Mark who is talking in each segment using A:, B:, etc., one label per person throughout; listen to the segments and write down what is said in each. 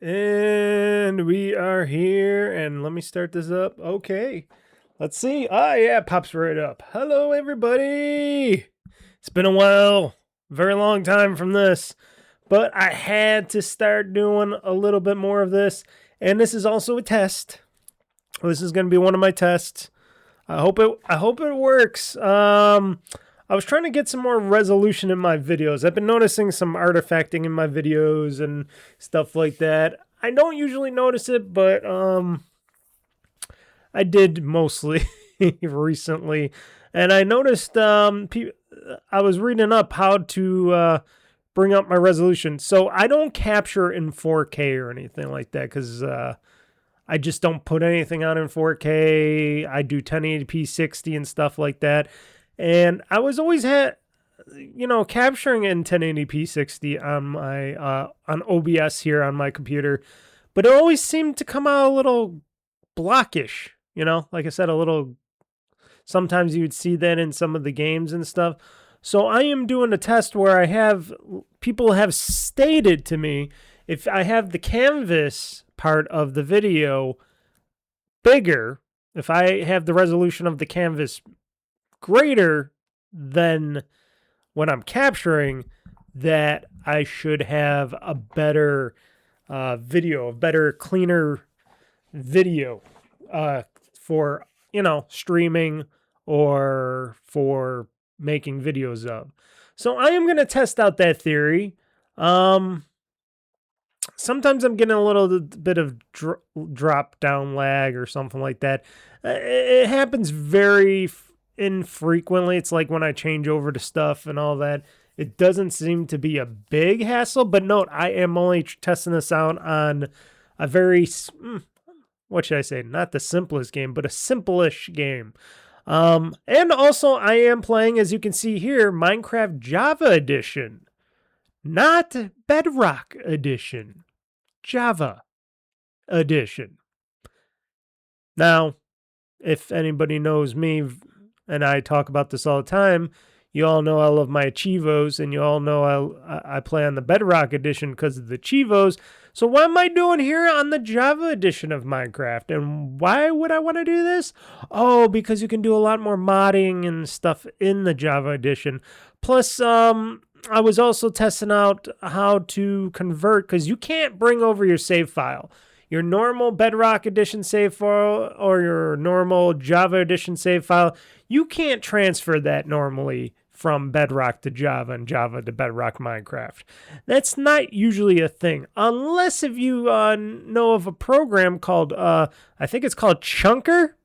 A: And we are here, and let me start this up. Okay, let's see. Ah, yeah, it pops right up. Hello, everybody. It's been a while, very long time from this, but I had to start doing a little bit more of this, and this is also a test. This is going to be one of my tests. I hope it works. I was trying to get some more resolution in my videos. I've been noticing some artifacting in my videos and stuff like that. I don't usually notice it, but I did mostly recently. And I noticed I was reading up how to bring up my resolution. So I don't capture in 4K or anything like that because I just don't put anything on in 4K. I do 1080p 60 and stuff like that. And I was always capturing in 1080p 60 on my on OBS here on my computer, but it always seemed to come out a little blockish. Like I said, a little. Sometimes you would see that in some of the games and stuff. So I am doing a test where people have stated to me if I have the canvas part of the video bigger, if I have the resolution of the canvas greater than when I'm capturing, that I should have a better video, a better, cleaner video for, streaming or for making videos of. So I am going to test out that theory. Sometimes I'm getting a little bit of drop down lag or something like that. It happens very infrequently. It's like when I change over to stuff and all that. It doesn't seem to be a big hassle, but note, I am only testing this out on a very, what should I say? Not the simplest game, but a simple-ish game. And also I am playing, as you can see here, Minecraft Java Edition. Not Bedrock Edition. Java Edition. Now, if anybody knows me, and I talk about this all the time, you all know I love my achivos, and you all know I play on the Bedrock Edition because of the achivos. So what am I doing here on the Java Edition of Minecraft? And why would I want to do this? Oh, because you can do a lot more modding and stuff in the Java Edition. Plus, I was also testing out how to convert, because you can't bring over your save file. Your normal Bedrock Edition save file or your normal Java Edition save file, you can't transfer that normally from Bedrock to Java and Java to Bedrock Minecraft. That's not usually a thing, unless if you know of a program called, I think it's called Chunker.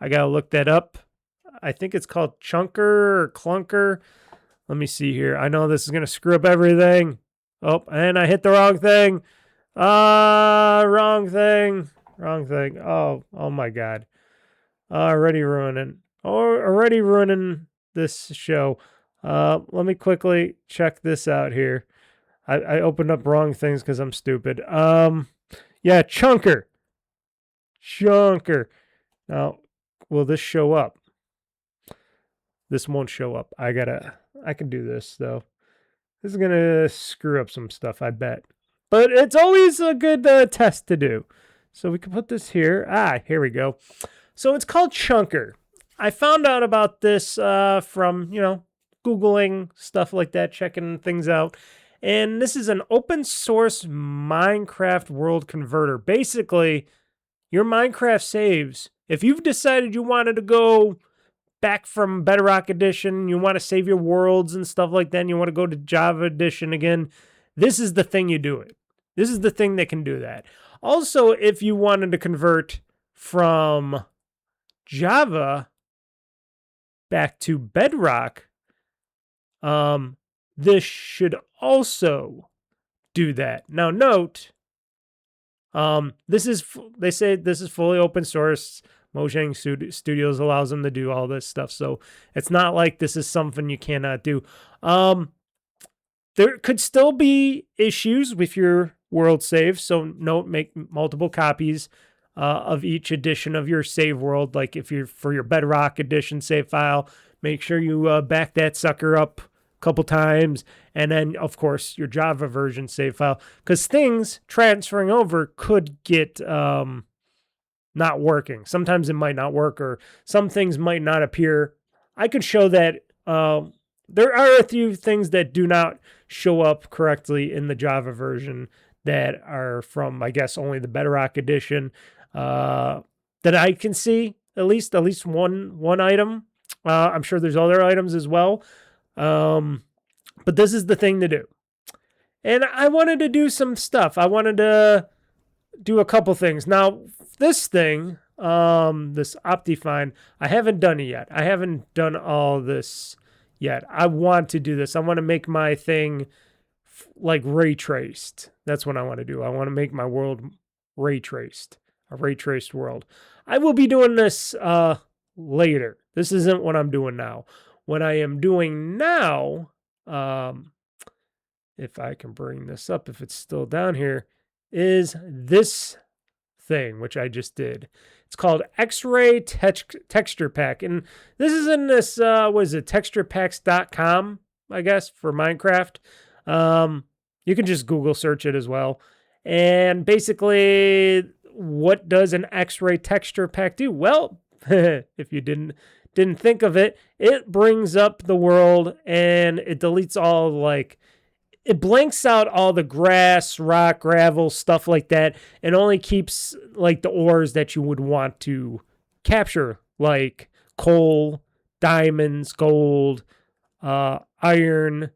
A: I gotta look that up. I think it's called Chunker or Clunker. Let me see here. I know this is going to screw up everything. Oh, and I hit the wrong thing. Wrong thing. Wrong thing. Oh my God. Already ruining this show. Let me quickly check this out here. I opened up wrong things because I'm stupid. Yeah, Chunker. Now, will this show up? This won't show up. I can do this, though. This is going to screw up some stuff, I bet. But it's always a good test to do. So we can put this here. Here we go. So it's called Chunker. I found out about this from, Googling stuff like that, checking things out. And this is an open source Minecraft world converter. Basically, your Minecraft saves, if you've decided you wanted to go back from Bedrock Edition, you want to save your worlds and stuff like that, and you want to go to Java Edition again, this is the thing you do it. This is the thing that can do that. Also, if you wanted to convert from Java back to Bedrock, this should also do that. Now note, they say this is fully open source. Mojang Studios allows them to do all this stuff, so it's not like this is something you cannot do. There could still be issues with your world save, so note, make multiple copies of each edition of your save world. Like if you're for your Bedrock Edition save file, make sure you back that sucker up couple times, and then of course your Java version save file, because things transferring over could get not working. Sometimes it might not work, or some things might not appear. I could show that there are a few things that do not show up correctly in the Java version that are from, I guess, only the Bedrock edition that I can see. At least one item. I'm sure there's other items as well. But this is the thing to do. And I wanted to do some stuff. I wanted to do a couple things. Now, this thing, this Optifine, I haven't done it yet. I haven't done all this yet. I want to do this. I want to make my thing like ray traced. That's what I want to do. I want to make my world ray traced, a ray traced world. I will be doing this later. This isn't what I'm doing now. What I am doing now, if I can bring this up, if it's still down here, is this thing, which I just did. It's called X-Ray Texture Pack. And this is in this, what is it, texturepacks.com, I guess, for Minecraft. You can just Google search it as well. And basically, what does an X-Ray Texture Pack do? Well, if you didn't think of it, it brings up the world and it deletes all, like, it blanks out all the grass, rock, gravel, stuff like that, and only keeps like the ores that you would want to capture, like coal, diamonds, gold, iron,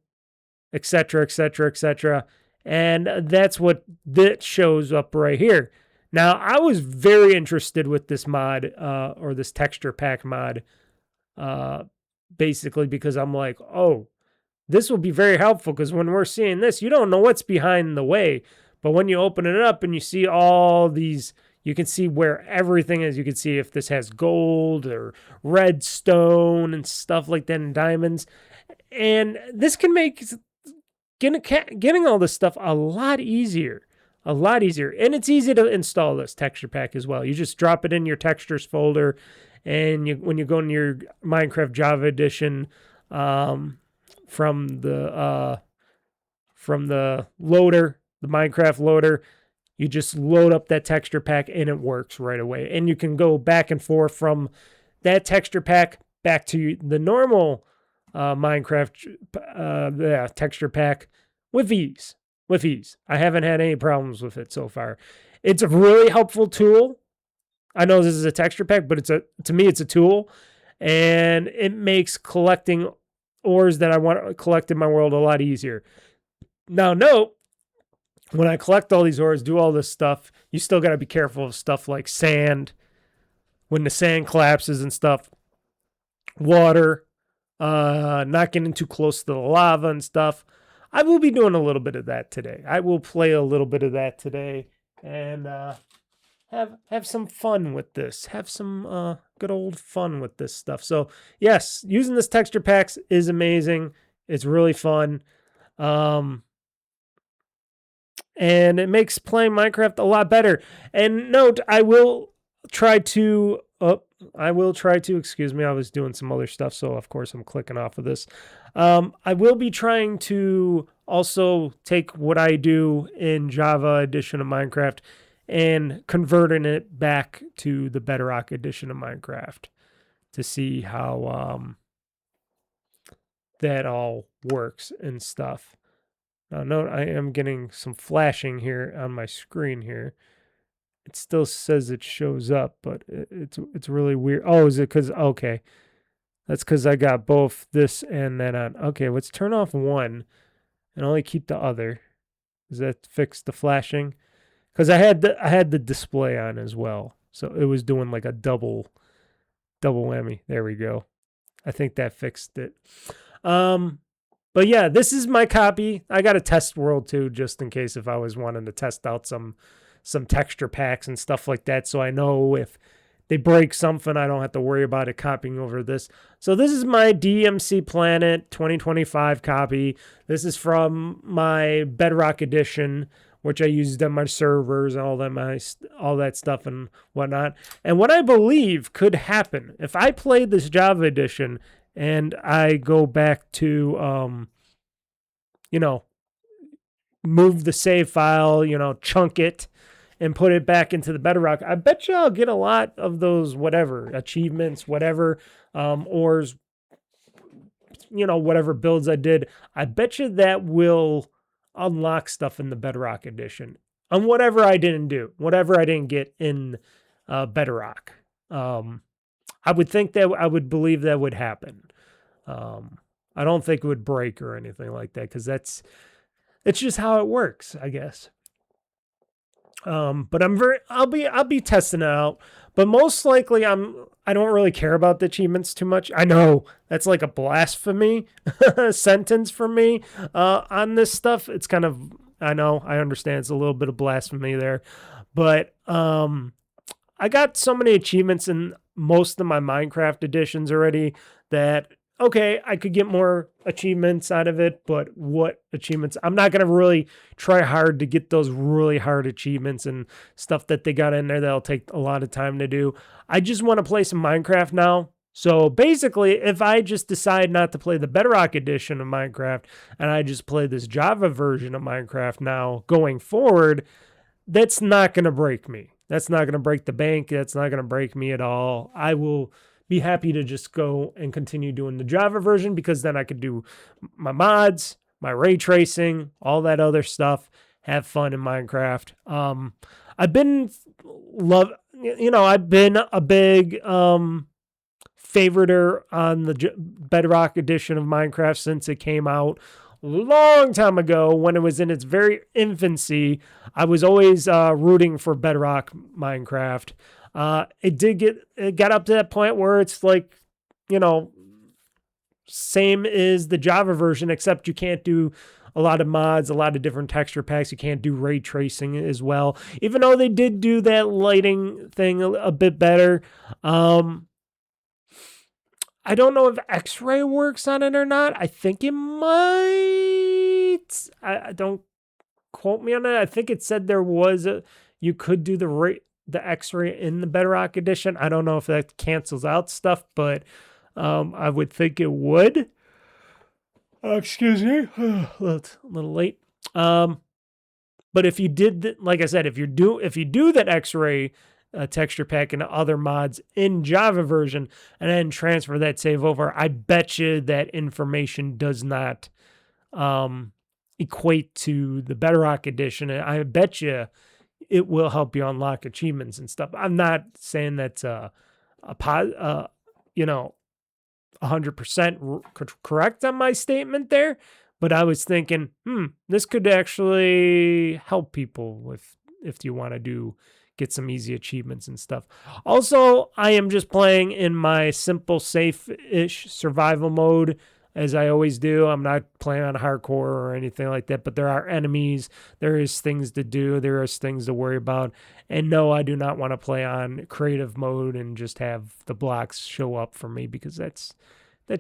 A: etc., etc., etc. And that's what that shows up right here. Now, I was very interested with this mod, or this texture pack mod, basically because I'm like, oh, this will be very helpful, because when we're seeing this, you don't know what's behind the way. But when you open it up and you see all these, you can see where everything is. You can see if this has gold or redstone and stuff like that, and diamonds. And this can make getting all this stuff a lot easier. A lot easier. And it's easy to install this texture pack as well. You just drop it in your textures folder, and when you go in your Minecraft Java edition, from the loader, the Minecraft loader, you just load up that texture pack and it works right away. And you can go back and forth from that texture pack back to the normal Minecraft texture pack with ease. With ease. I haven't had any problems with it so far. It's a really helpful tool. I know this is a texture pack, but to me it's a tool, and it makes collecting ores that I want to collect in my world a lot easier. Now, note, when I collect all these ores, do all this stuff, you still got to be careful of stuff like sand, when the sand collapses and stuff, water, not getting too close to the lava and stuff. I will be doing a little bit of that today. I will play a little bit of that today and have some fun with this. Have some good old fun with this stuff. So yes, using this texture packs is amazing. It's really fun. And it makes playing Minecraft a lot better. And note, I will try to, excuse me, I was doing some other stuff, so of course I'm clicking off of this. I will be trying to also take what I do in Java edition of Minecraft and converting it back to the Bedrock edition of Minecraft to see how that all works and stuff. Now, note, I am getting some flashing here on my screen here. It still says it shows up, but it's really weird. Oh, is it because, okay. That's because I got both this and that on. Okay, let's turn off one and only keep the other. Does that fix the flashing? Because I had the display on as well, so it was doing like a double whammy. There we go. I think that fixed it. But yeah, this is my copy. I got a test world too, just in case if I was wanting to test out some texture packs and stuff like that, so I know if they break something, I don't have to worry about it copying over this. So this is my DMC Planet 2025 copy. This is from my Bedrock edition, which I used on my servers and all that stuff and whatnot. And what I believe could happen if I played this Java edition and I go back to you know, move the save file, chunk it and put it back into the Bedrock, I bet you I'll get a lot of those whatever achievements, whatever, ores, whatever builds I did. I bet you that will unlock stuff in the Bedrock edition on whatever I didn't do, whatever I didn't get in Bedrock. I would believe that would happen. I don't think it would break or anything like that because it's just how it works, I guess. But I'll be testing it out. But most likely I don't really care about the achievements too much. I know that's like a blasphemy sentence for me on this stuff. It's kind of, I understand it's a little bit of blasphemy there. But I got so many achievements in most of my Minecraft editions already that, okay, I could get more achievements out of it, but what achievements? I'm not going to really try hard to get those really hard achievements and stuff that they got in there that'll take a lot of time to do. I just want to play some Minecraft now. So basically, if I just decide not to play the Bedrock edition of Minecraft and I just play this Java version of Minecraft now going forward, that's not going to break me. That's not going to break the bank. That's not going to break me at all. I will be happy to just go and continue doing the Java version because then I could do my mods, my ray tracing, all that other stuff, have fun in Minecraft. I've been a big favoriter on the Bedrock edition of Minecraft since it came out long time ago when it was in its very infancy. I was always rooting for Bedrock Minecraft. It got up to that point where it's like, same as the Java version, except you can't do a lot of mods, a lot of different texture packs. You can't do ray tracing as well, even though they did do that lighting thing a bit better. I don't know if X-ray works on it or not. I think it might. I don't quote me on it. I think it said you could do the X-ray in the Bedrock edition. I don't know if that cancels out stuff, but I would think it would. Excuse me, a little late. But if you did, like I said, if you do that X-ray texture pack and other mods in Java version and then transfer that save over, I bet you that information does not equate to the Bedrock edition. And I bet you it will help you unlock achievements and stuff. I'm not saying that's 100% correct on my statement there, but I was thinking, this could actually help people if you want to get some easy achievements and stuff. Also, I am just playing in my simple, safe-ish survival mode, as I always do. I'm not playing on hardcore or anything like that, but there are enemies. There is things to do. There is things to worry about. And no, I do not want to play on creative mode and just have the blocks show up for me because that's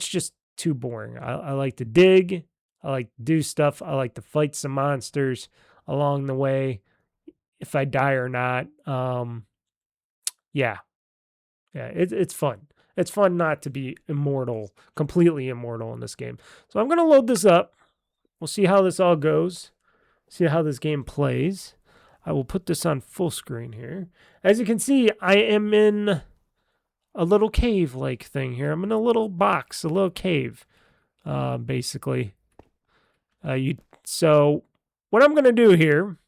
A: just too boring. I like to dig. I like to do stuff. I like to fight some monsters along the way, if I die or not. It's fun. It's fun not to be completely immortal in this game. So I'm going to load this up. We'll see how this all goes. See how this game plays. I will put this on full screen here. As you can see, I am in a little cave-like thing here. I'm in a little box, a little cave, basically. So what I'm going to do here,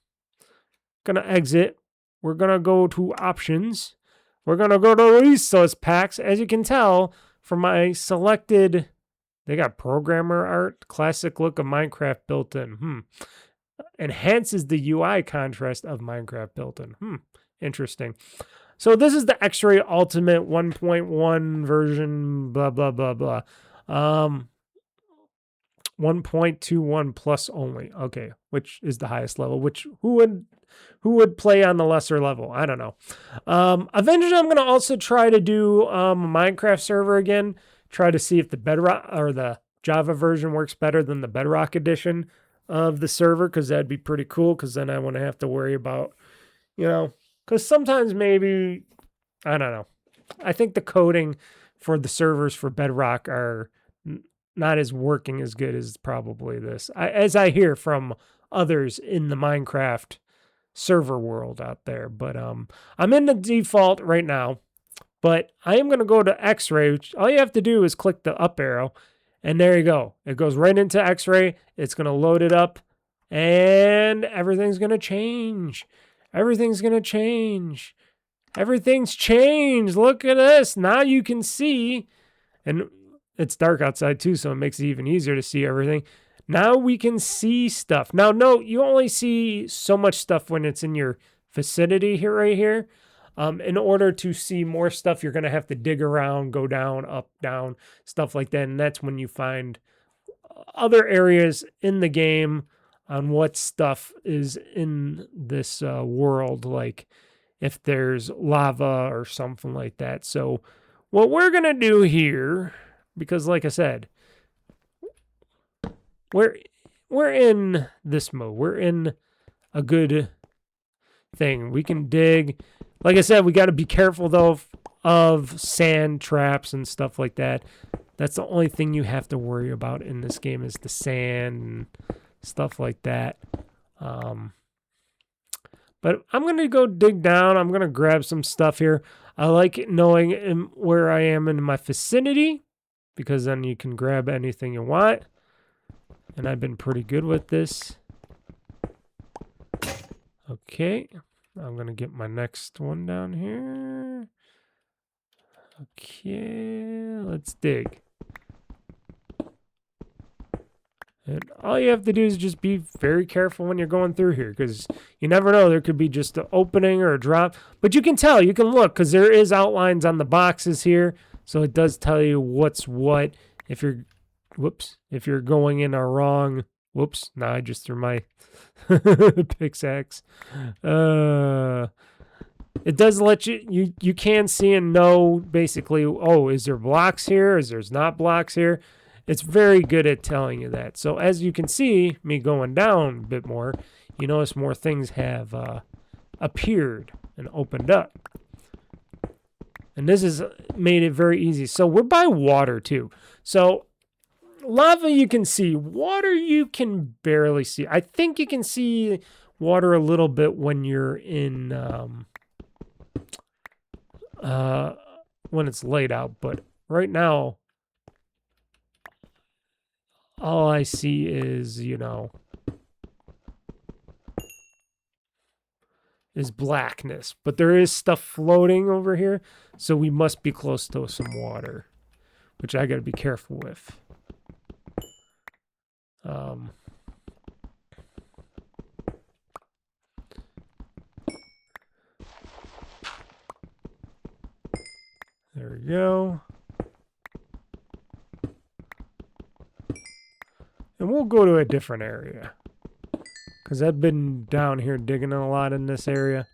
A: going to exit. We're going to go to options. We're going to go to resource packs. As you can tell from my selected, they got programmer art, classic look of Minecraft built in. Enhances the UI contrast of Minecraft built in. Interesting. So this is the X-Ray Ultimate 1.1 version, blah, blah, blah, blah. 1.21 plus only. Okay, which is the highest level? Who would play on the lesser level? I don't know. Eventually, I'm going to also try to do a Minecraft server again. Try to see if the Bedrock or the Java version works better than the Bedrock edition of the server, because that'd be pretty cool. Because then I wouldn't have to worry about, because sometimes maybe, I don't know. I think the coding for the servers for Bedrock are not as working as good as probably this, as I hear from others in the Minecraft server world out there. But I'm in the default right now, but I am going to go to X-ray, which all you have to do is click the up arrow, and there you go. It goes right into X-ray. It's going to load it up, and everything's going to change. Everything's going to change. Everything's changed. Look at this. Now you can see, and it's dark outside too, so it makes it even easier to see everything. Now we can see stuff. Now, no, you only see so much stuff when it's in your vicinity here, right here. In order to see more stuff, you're going to have to dig around, go down, up, down, stuff like that. And that's when you find other areas in the game on what stuff is in this world, like if there's lava or something like that. So what we're going to do here, because like I said, we're in this mode. We're in a good thing. We can dig. Like I said, we got to be careful, though, of sand traps and stuff like that. That's the only thing you have to worry about in this game is the sand and stuff like that. But I'm going to go dig down. I'm going to grab some stuff here. I like knowing where I am in my vicinity because then you can grab anything you want. And I've been pretty good with this. Okay. I'm going to get my next one down here. Okay. Let's dig. And all you have to do is just be very careful when you're going through here because you never know. There could be just an opening or a drop. But you can tell. You can look because there is outlines on the boxes here. So it does tell you what's what. If you're, whoops, if you're going in a wrong, whoops, no, I just threw my pickaxe. It does let you can see and know basically, oh, is there blocks here? Is there's not blocks here? It's very good at telling you that. So as you can see, me going down a bit more, you notice more things have appeared and opened up. And this has made it very easy. So we're by water too. So lava you can see. Water you can barely see. I think you can see water a little bit when you're in when it's laid out. But right now, all I see is, is blackness. But there is stuff floating over here, so we must be close to some water, which I got to be careful with. There we go. And we'll go to a different area. Because I've been down here digging a lot in this area.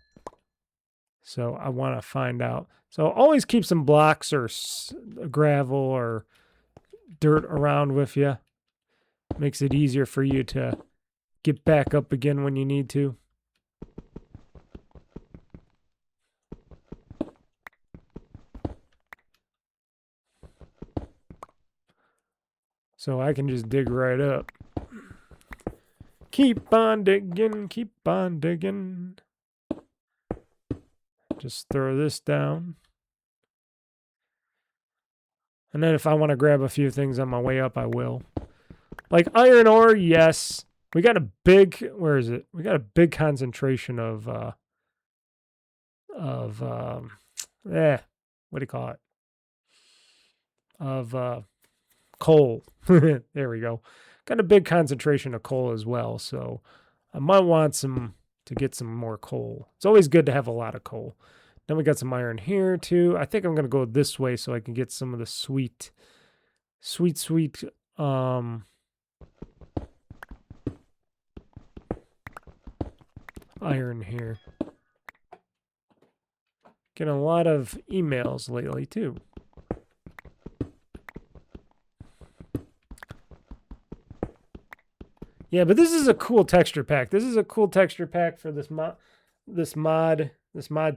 A: So I want to find out. So always keep some blocks or gravel or dirt around with you. Makes it easier for you to get back up again when you need to. So I can just dig right up. Keep on digging, keep on digging. Just throw this down. And then if I want to grab a few things on my way up, I will. Like iron ore, yes. We got a big, where is it? We got a big concentration of what do you call it? Of coal. There we go. Got a big concentration of coal as well, so I might want to get some more coal. It's always good to have a lot of coal. Then we got some iron here too. I think I'm gonna go this way so I can get some of the sweet iron here. Getting a lot of emails lately too. Yeah, but this is a cool texture pack. This is a cool texture pack for this mod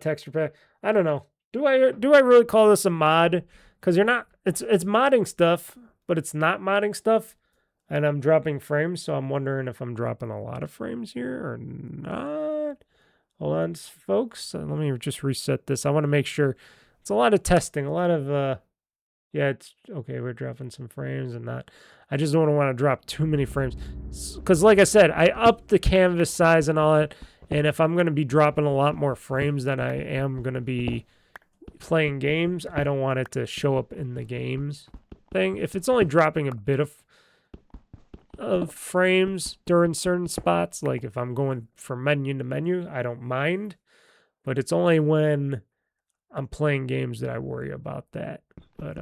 A: texture pack. I don't know. Do I really call this a mod? Because you're not. It's modding stuff, but it's not modding stuff, and I'm dropping frames, so I'm wondering if I'm dropping a lot of frames here or not. Hold on, folks. Let me just reset this. I want to make sure. It's a lot of testing, a lot of, yeah, it's okay. We're dropping some frames and not. I just don't want to drop too many frames. Because like I said, I upped the canvas size and all that. And if I'm going to be dropping a lot more frames than I am going to be playing games, I don't want it to show up in the games thing. If it's only dropping a bit of frames during certain spots, like if I'm going from menu to menu, I don't mind. But it's only when I'm playing games that I worry about that. But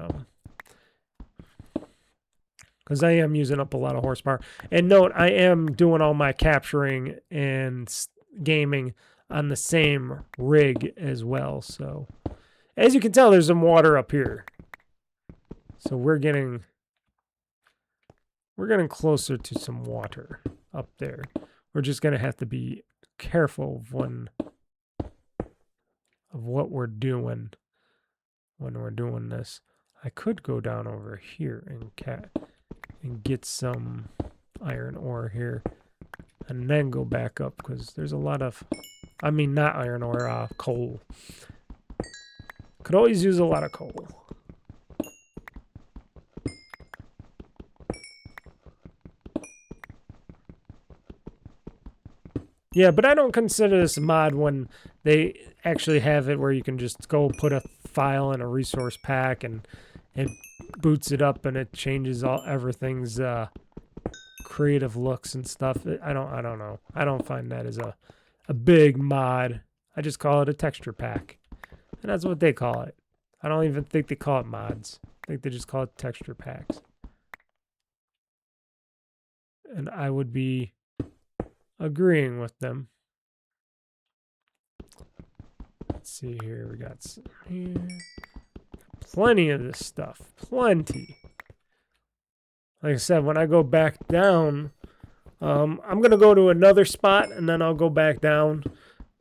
A: because I am using up a lot of horsepower. And note, I am doing all my capturing and gaming on the same rig as well. So as you can tell, there's some water up here. So we're getting closer to some water up there. We're just gonna have to be careful of what we're doing when we're doing this. I could go down over here and get some iron ore here and then go back up, because there's a lot of, I mean, not iron ore, coal. Could always use a lot of coal. Yeah, but I don't consider this a mod when they actually have it where you can just go put a file in a resource pack and it boots it up and it changes everything's creative looks and stuff. I don't know. I don't find that as a big mod. I just call it a texture pack. And that's what they call it. I don't even think they call it mods. I think they just call it texture packs. And I would be agreeing with them. Let's see here. We got some here. Plenty of this stuff. Plenty. Like I said, when I go back down, I'm going to go to another spot and then I'll go back down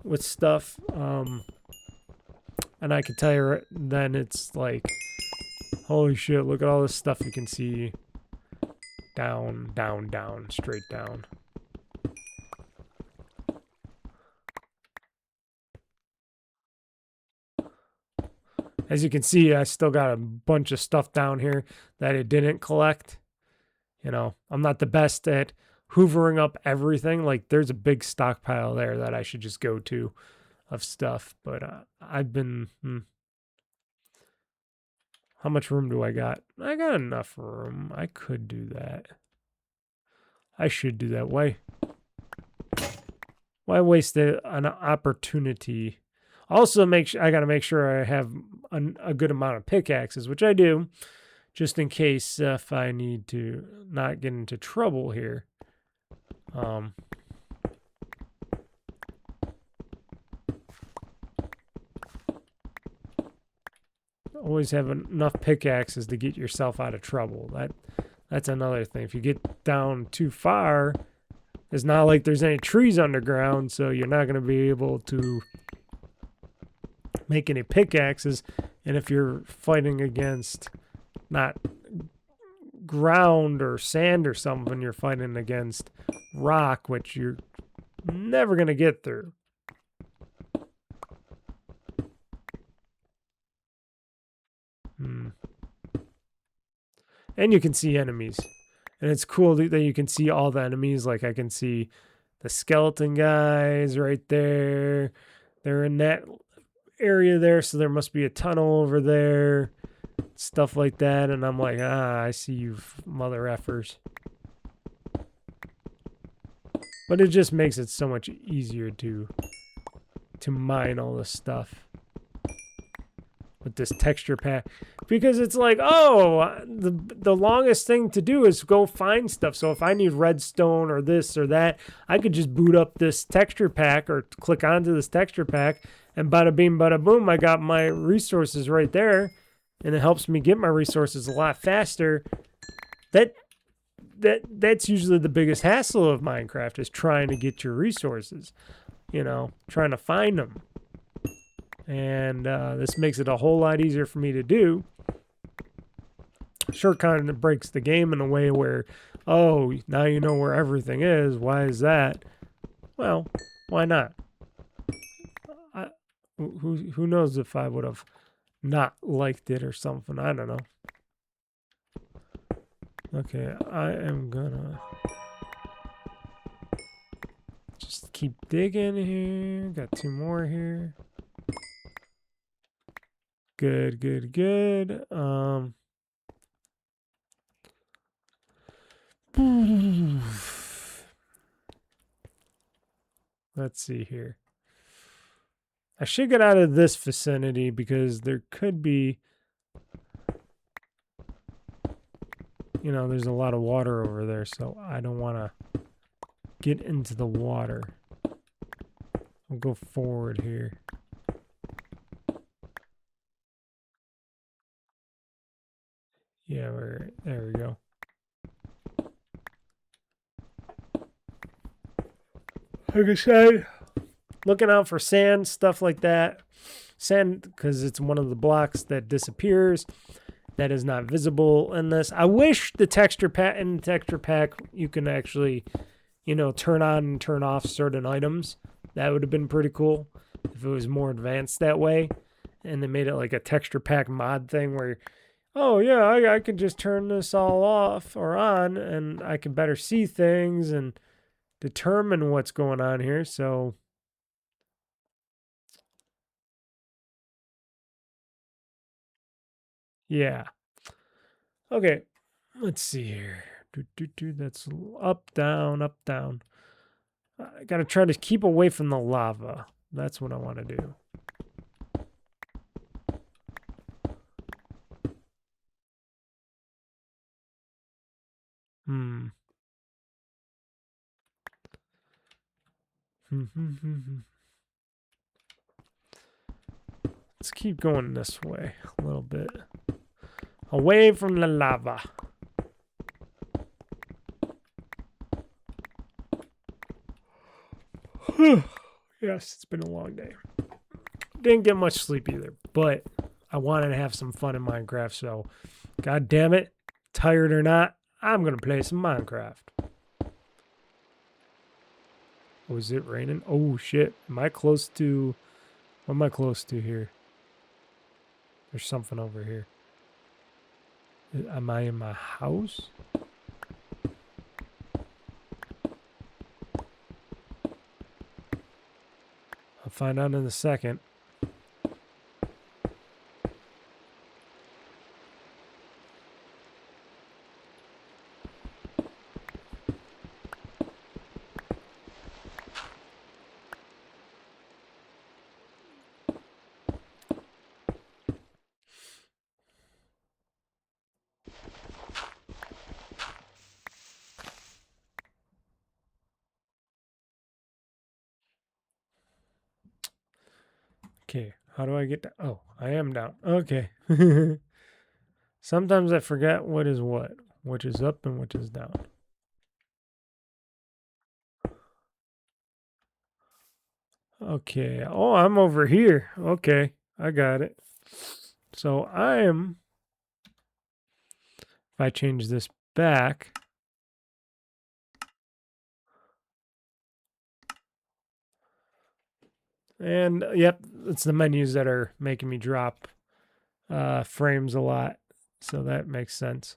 A: with stuff. And I can tell you then it's like, holy shit, look at all this stuff you can see. Down, down, down, straight down. As you can see, I still got a bunch of stuff down here that it didn't collect. You know, I'm not the best at hoovering up everything. Like, there's a big stockpile there that I should just go to of stuff. But I've been... How much room do I got? I got enough room. I could do that. I should do that. Why waste an opportunity? Also, I gotta make sure I have a good amount of pickaxes, which I do, just in case if I need to not get into trouble here. Always have enough pickaxes to get yourself out of trouble. That's another thing. If you get down too far, it's not like there's any trees underground, so you're not going to be able to make any pickaxes. And if you're fighting against not ground or sand or something, you're fighting against rock, which you're never going to get through. And you can see enemies. And it's cool that you can see all the enemies. Like, I can see the skeleton guys right there. They're in that area there, so there must be a tunnel over there. Stuff like that. And I'm like, I see you mother effers. But it just makes it so much easier to mine all this stuff with this texture pack, because it's like, oh, the longest thing to do is go find stuff. So if I need redstone or this or that, I could just boot up this texture pack or click onto this texture pack, and bada bing, bada boom, I got my resources right there, and it helps me get my resources a lot faster. That's usually the biggest hassle of Minecraft, is trying to get your resources, you know, trying to find them. And this makes it a whole lot easier for me to do. Sure, kind of breaks the game in a way where, oh, now you know where everything is. Why is that? Well, why not? Who knows if I would have not liked it or something. I don't know. Okay, I am gonna just keep digging here. Got 2 more here. Good, good, good. Let's see here. I should get out of this vicinity because there could be, you know, there's a lot of water over there, so I don't want to get into the water. I'll go forward here. Yeah, there we go. Like I said, looking out for sand, stuff like that. Sand, because it's one of the blocks that disappears. That is not visible in this. I wish the texture pack you can actually, you know, turn on and turn off certain items. That would have been pretty cool if it was more advanced that way. And they made it like a texture pack mod thing where, oh yeah, I can just turn this all off or on and I can better see things and determine what's going on here. So yeah. Okay. Let's see here. That's up, down, up, down. I gotta try to keep away from the lava. That's what I want to do. Let's keep going this way a little bit. Away from the lava. Yes, it's been a long day. Didn't get much sleep either, but I wanted to have some fun in Minecraft, so god damn it, tired or not, I'm gonna play some Minecraft. Oh, is it raining? Oh shit. Am I close to... What am I close to here? There's something over here. Am I in my house? I'll find out in a second. Okay, how do I get down? Oh, I am down. Okay. Sometimes I forget what is what, which is up and which is down. Okay. Oh, I'm over here. Okay, I got it. So I am, if I change this back, and yep, it's the menus that are making me drop frames a lot. So that makes sense.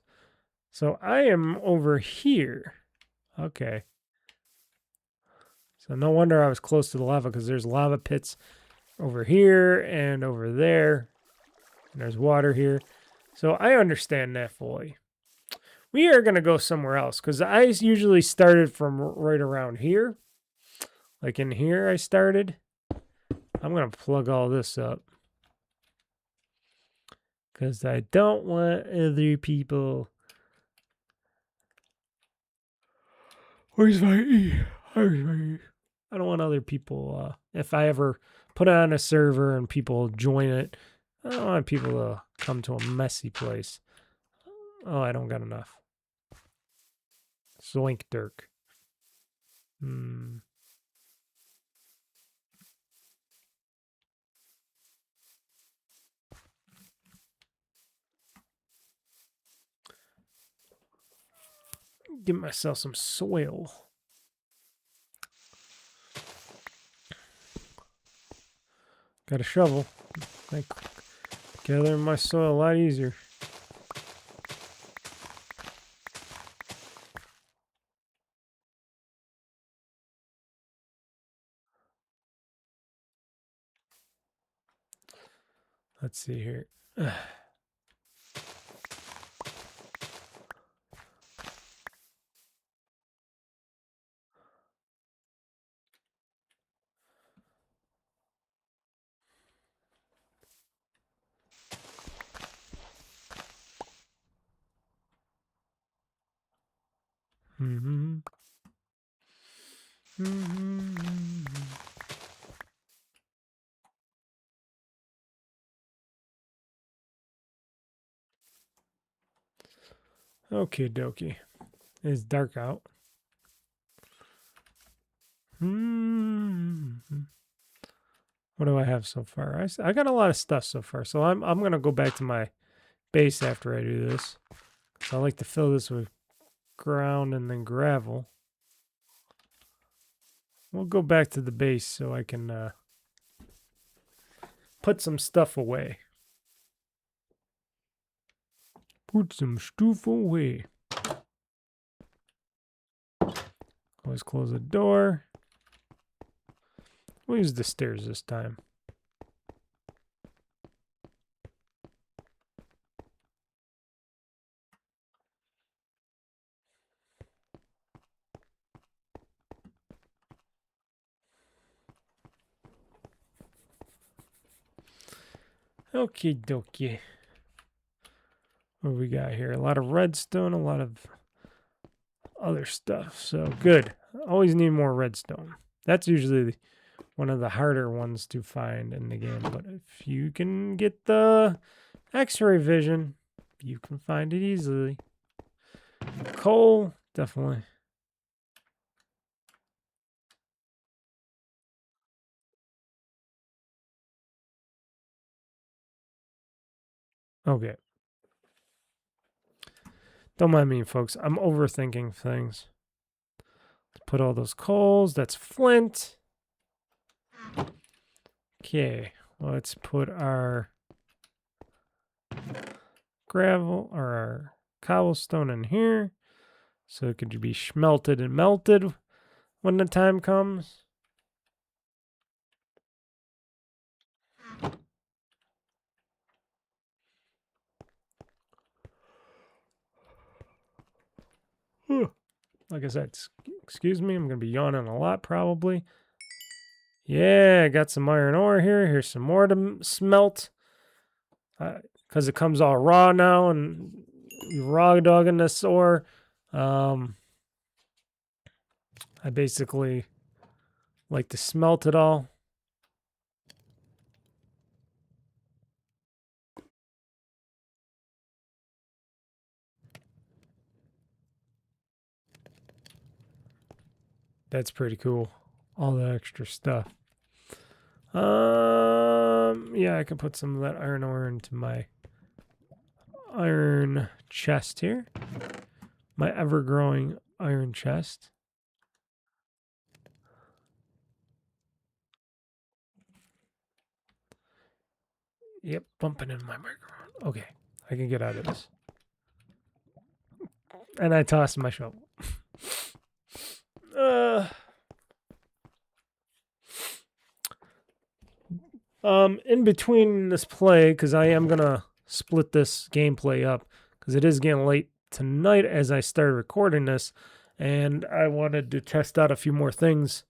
A: So I am over here. Okay. So no wonder I was close to the lava because there's lava pits over here and over there. And there's water here. So I understand that fully. We are going to go somewhere else because I usually started from right around here. Like in here I started. I'm going to plug all this up. Because I don't want other people. Where's my E? Where's my E? I don't want other people, if I ever put it on a server and people join it, I don't want people to come to a messy place. Oh, I don't got enough. Zoink Dirk. Get myself some soil. Got a shovel. Like, gathering my soil a lot easier. Let's see here. Okay, dokie. It's dark out. What do I have so far? I got a lot of stuff so far, so I'm gonna go back to my base after I do this. So I like to fill this with ground and then gravel. We'll go back to the base so I can put some stuff away. Put some stuff away. Always close the door. We'll use the stairs this time. Okie dokie. What do we got here? A lot of redstone, a lot of other stuff. So good. Always need more redstone. That's usually one of the harder ones to find in the game. But if you can get the X-ray vision, you can find it easily. Coal, definitely. Okay. Don't mind me, folks. I'm overthinking things. Put all those coals. That's flint. Okay. Let's put our gravel or our cobblestone in here. So it could be smelted and melted when the time comes. Like I said, excuse me, I'm going to be yawning a lot probably. Yeah, I got some iron ore here. Here's some more to smelt. Because it comes all raw now and raw dogging this ore. I basically like to smelt it all. That's pretty cool. All the extra stuff. Yeah, I can put some of that iron ore into my iron chest here. My ever-growing iron chest. Yep, bumping in my microphone. Okay, I can get out of this. And I tossed my shovel. In between this play, because I am going to split this gameplay up, because it is getting late tonight as I started recording this, and I wanted to test out a few more things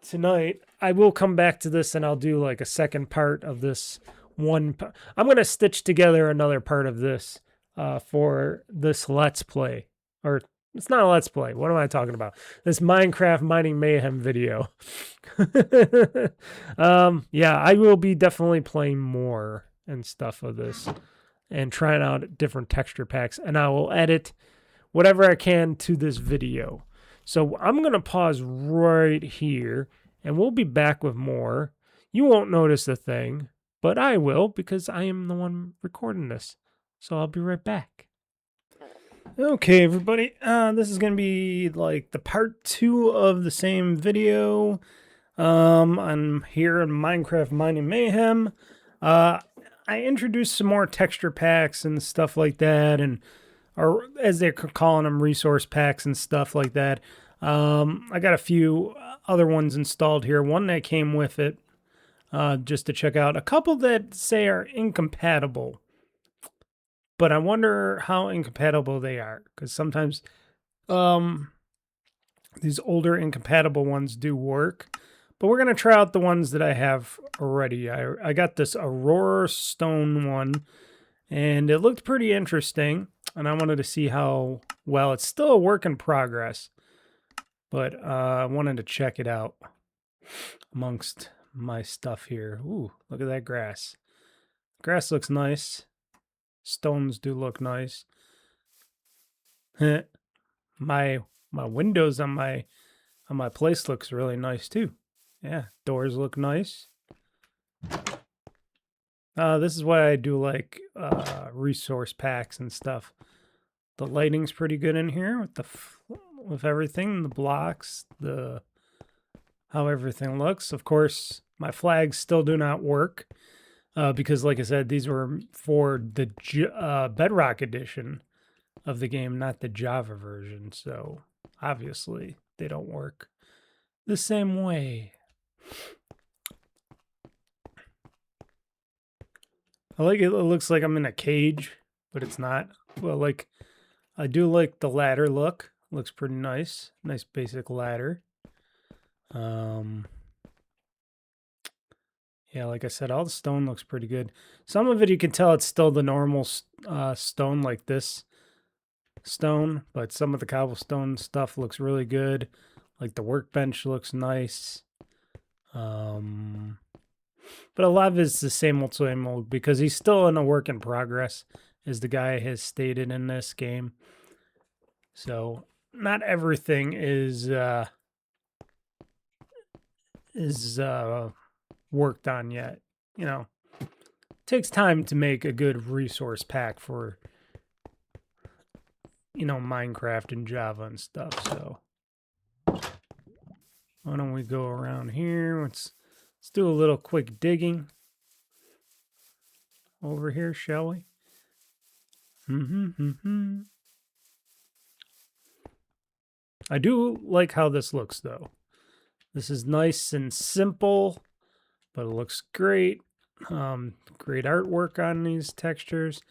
A: tonight. I will come back to this, and I'll do like a second part of this one. I'm going to stitch together another part of this for this Let's Play, or it's not a Let's Play. What am I talking about? This Minecraft Mining Mayhem video. Yeah, I will be definitely playing more and stuff of this and trying out different texture packs. And I will edit whatever I can to this video. So I'm going to pause right here and we'll be back with more. You won't notice a thing, but I will because I am the one recording this. So I'll be right back. Okay, everybody, this is gonna be like the part 2 of the same video. I'm here in Minecraft mining Mayhem. I introduced some more texture packs and stuff like that, and or as they're calling them, resource packs and stuff like that. I got a few other ones installed here. One that came with it, just to check out. A couple that say are incompatible. But I wonder how incompatible they are, because sometimes these older incompatible ones do work. But we're going to try out the ones that I have already. I got this Aurora Stone one, and it looked pretty interesting. And I wanted to see how well. It's still a work in progress, but I wanted to check it out amongst my stuff here. Ooh, look at that grass. Grass looks nice. Stones do look nice. my windows on my place looks really nice too. Yeah, doors look nice. This is why I do like resource packs and stuff. The lighting's pretty good in here with everything, the blocks, how everything looks. Of course, my flags still do not work. Because, like I said, these were for the Bedrock edition of the game, not the Java version. So, obviously, they don't work the same way. I like it. It looks like I'm in a cage, but it's not. Well, like, I do like the ladder look. Looks pretty nice. Nice basic ladder. Yeah, like I said, all the stone looks pretty good. Some of it you can tell it's still the normal stone, like this stone, but some of the cobblestone stuff looks really good. Like the workbench looks nice. But a lot of it's the same old because he's still in a work in progress, as the guy has stated in this game. So not everything is worked on yet. You know, it takes time to make a good resource pack for, you know, Minecraft and Java and stuff. So why don't we go around here? Let's do a little quick digging over here, shall we? I do like how this looks, though. This is nice and simple, but it looks great. Great artwork on these textures.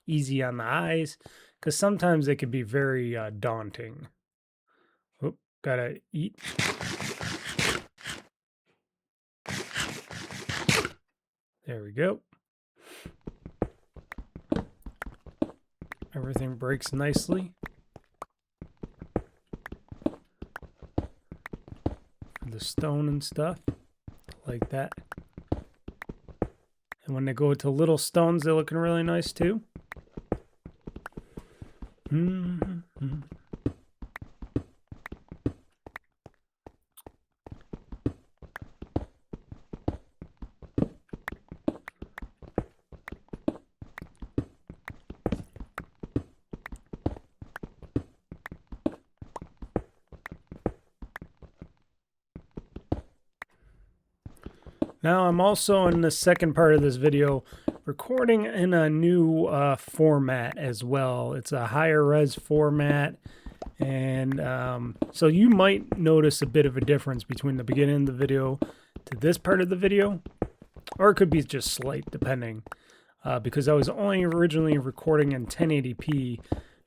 A: Easy on the eyes, because sometimes they can be very daunting. Oop, gotta eat. There we go. Everything breaks nicely. The stone and stuff like that. And when they go to little stones, they're looking really nice too. Now I'm also in the second part of this video recording in a new format as well. It's a higher res format, and so you might notice a bit of a difference between the beginning of the video to this part of the video, or it could be just slight depending, because I was only originally recording in 1080p.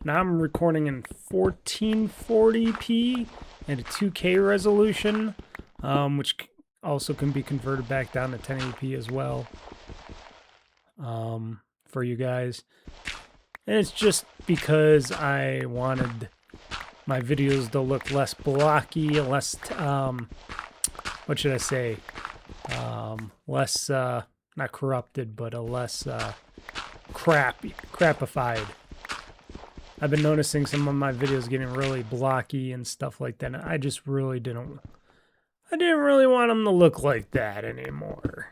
A: Now I'm recording in 1440p and a 2K resolution, which also can be converted back down to 1080p as well, for you guys. And it's just because I wanted my videos to look less blocky, less, what should I say? Less, not corrupted, but a less crapified. I've been noticing some of my videos getting really blocky and stuff like that. And I just really didn't really want them to look like that anymore.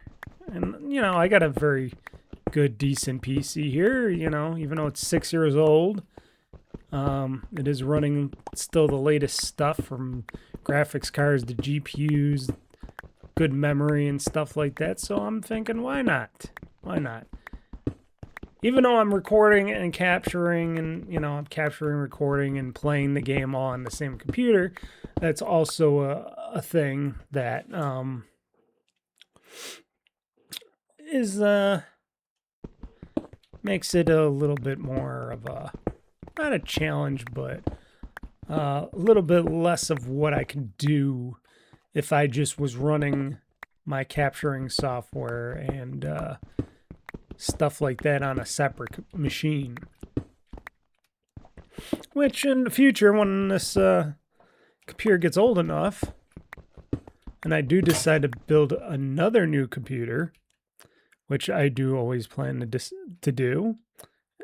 A: And, you know, I got a very good, decent PC here, you know, even though it's 6 years old. It is running still the latest stuff, from graphics cards to GPUs, good memory and stuff like that. So I'm thinking, why not? Why not? Even though I'm recording and capturing, and, you know, I'm capturing, recording, and playing the game all on the same computer, that's also a thing that is makes it a little bit more of a, not a challenge, but a little bit less of what I could do if I just was running my capturing software and stuff like that on a separate machine. Which in the future, when this computer gets old enough, and I do decide to build another new computer, which I do always plan to do,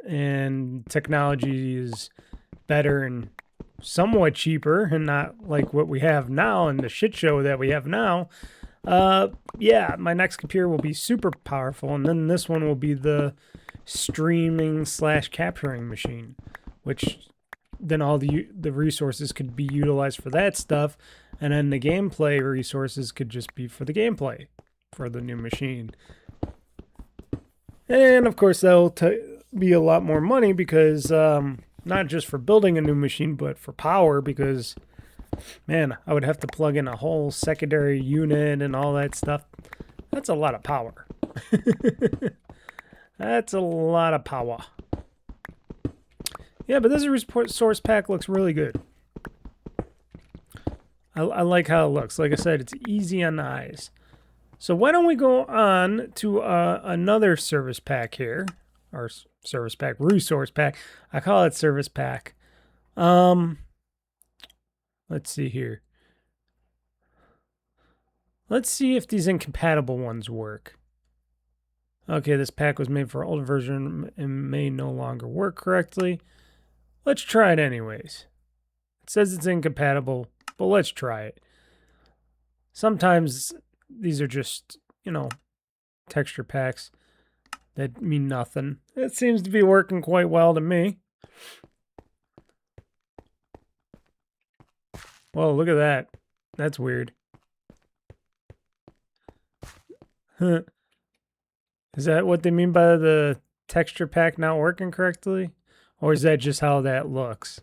A: and technology is better and somewhat cheaper and not like what we have now and the shit show that we have now, yeah, my next computer will be super powerful, and then this one will be the streaming / capturing machine, which then all the resources could be utilized for that stuff, and then the gameplay resources could just be for the gameplay for the new machine. And of course that'll be a lot more money, because not just for building a new machine, but for power, because man, I would have to plug in a whole secondary unit and all that stuff. That's a lot of power. That's a lot of power. Yeah, but this resource pack looks really good. I like how it looks. Like I said, it's easy on the eyes. So why don't we go on to another service pack here. Or service pack, resource pack. I call it service pack. Let's see here. Let's see if these incompatible ones work. Okay, this pack was made for older version and may no longer work correctly. Let's try it anyways. It says it's incompatible, but let's try it. Sometimes these are just, you know, texture packs that mean nothing. It seems to be working quite well to me. Whoa, look at that. That's weird. Is that what they mean by the texture pack not working correctly? Or is that just how that looks?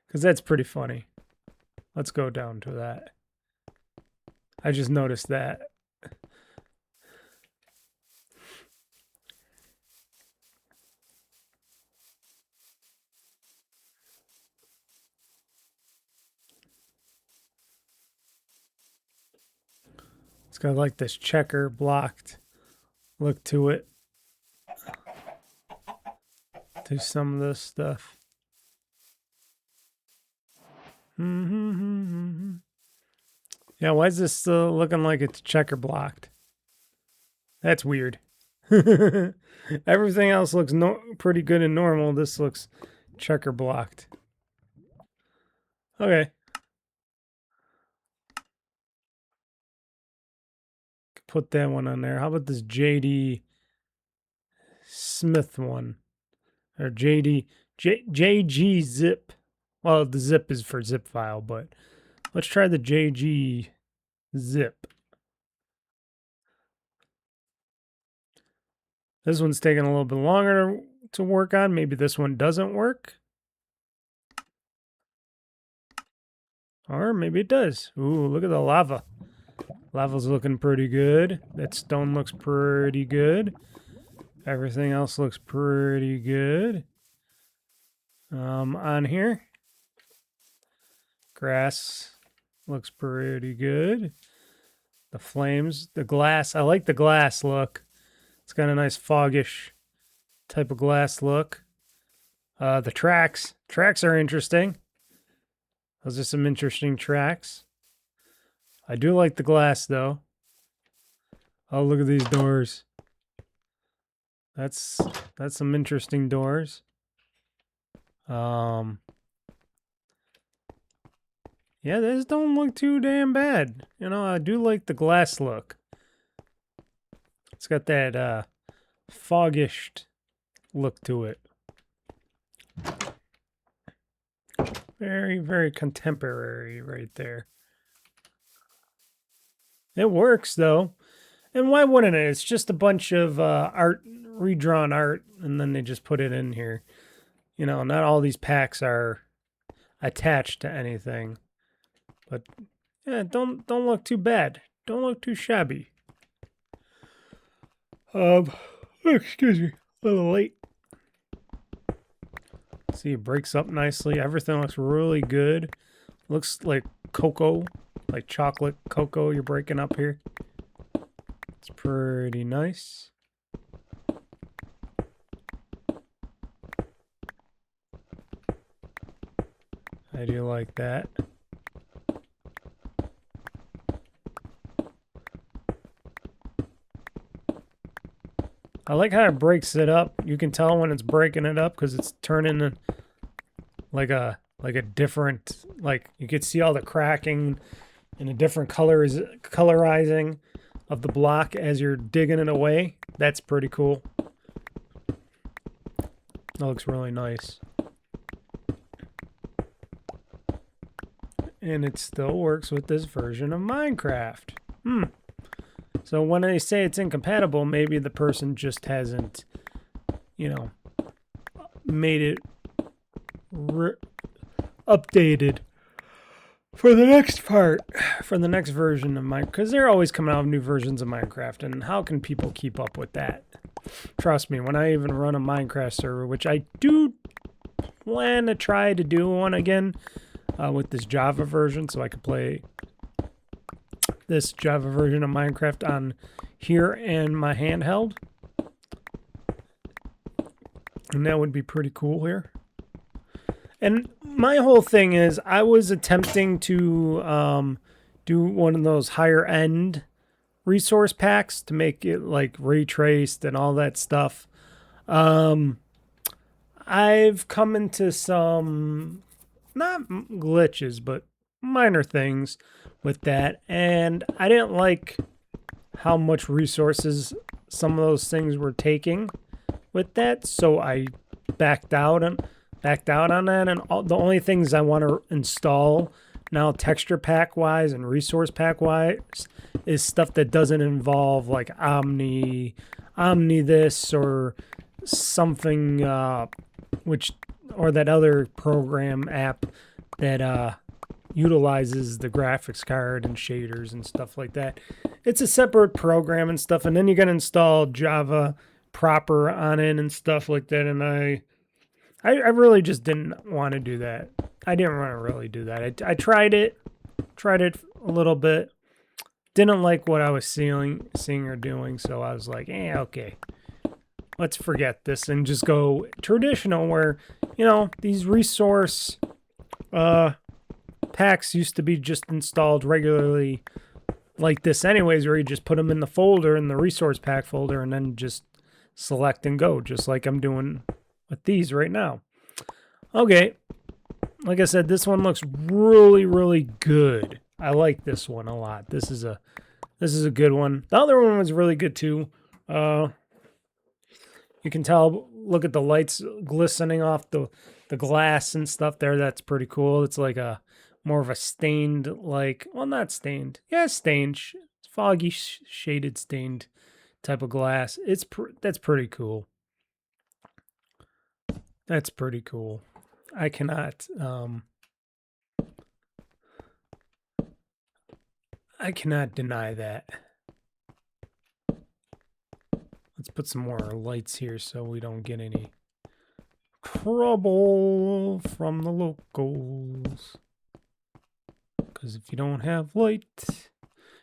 A: Because that's pretty funny. Let's go down to that. I just noticed that. It's got like this checker blocked look to it. To some of this stuff. Yeah, why is this looking like it's checker blocked? That's weird. Everything else looks pretty good and normal. This looks checker blocked. Okay. Put that one on there. How about this JD Smith one? Or JG zip. Well, the zip is for zip file, but let's try the JG zip. This one's taking a little bit longer to work on. Maybe this one doesn't work. Or maybe it does. Ooh, look at the lava. Lava's looking pretty good. That stone looks pretty good. Everything else looks pretty good. On here, grass looks pretty good. The flames, the glass. I like the glass look. It's got a nice foggish type of glass look. The tracks. Tracks are interesting. Those are some interesting tracks. I do like the glass, though. Oh, look at these doors. That's some interesting doors. Yeah, these don't look too damn bad. You know, I do like the glass look. It's got that foggish look to it. Very, very contemporary right there. It works, though. And why wouldn't it? It's just a bunch of art, redrawn art, and then they just put it in here. You know, not all these packs are attached to anything. But, yeah, don't look too bad. Don't look too shabby. Excuse me. A little late. See, it breaks up nicely. Everything looks really good. Looks like cocoa, like chocolate cocoa you're breaking up here. It's pretty nice. I do like that. I like how it breaks it up. You can tell when it's breaking it up because it's turning like a different, like you could see all the cracking and the different colorizing of the block as you're digging it away. That's pretty cool. That looks really nice. And it still works with this version of Minecraft. So when they say it's incompatible, maybe the person just hasn't, you know, made it updated for the next part, for the next version of Minecraft. Because they're always coming out with new versions of Minecraft, and how can people keep up with that? Trust me, when I even run a Minecraft server, which I do plan to try to do one again with this Java version, so I could play this Java version of Minecraft on here and my handheld. And that would be pretty cool here. And my whole thing is I was attempting to do one of those higher end resource packs to make it like ray traced and all that stuff. I've come into some, not glitches, but minor things with that, and I didn't like how much resources some of those things were taking with that, so I backed out on that. And the only things I want to install now, texture pack wise and resource pack wise, is stuff that doesn't involve like Omni this or something, or that other program app that utilizes the graphics card and shaders and stuff like that. It's a separate program and stuff, and then you're going to install Java proper on it and stuff like that, and I really just didn't want to do that. I didn't want to really do that. I tried it a little bit, didn't like what I was seeing or doing, so I was like, okay, let's forget this and just go traditional where, you know, these resource packs used to be just installed regularly like this anyways, where you just put them in the folder, in the resource pack folder, and then just select and go, just like I'm doing with these right now. Okay, like I said, this one looks really, really good. I like this one a lot. This is a good one. The other one was really good too. You can tell, look at the lights glistening off the glass and stuff there. That's pretty cool. It's like a more of a stained, like, well, not stained. Yeah, stained, foggy, shaded, stained type of glass. That's pretty cool. That's pretty cool. I cannot deny that. Let's put some more lights here so we don't get any trouble from the locals. Because if you don't have light,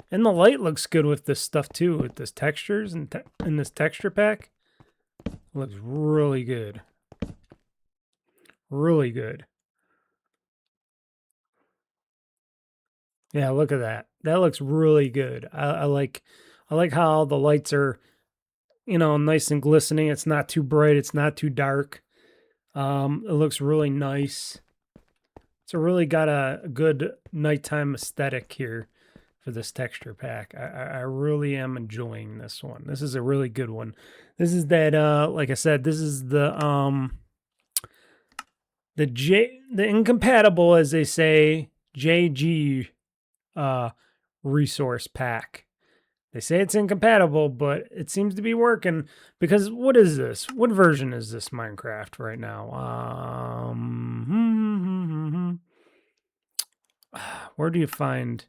A: and the light looks good with this stuff too, with this textures and in this texture pack, it looks really good. Really good. Yeah, look at that. That looks really good. I like how the lights are, you know, nice and glistening. It's not too bright. It's not too dark. It looks really nice. It's really got a good nighttime aesthetic here for this texture pack. I really am enjoying this one. This is a really good one. This is that like I said, this is the incompatible, as they say, JG resource pack. They say it's incompatible, but it seems to be working because what is this? What version is this Minecraft right now? Where do you find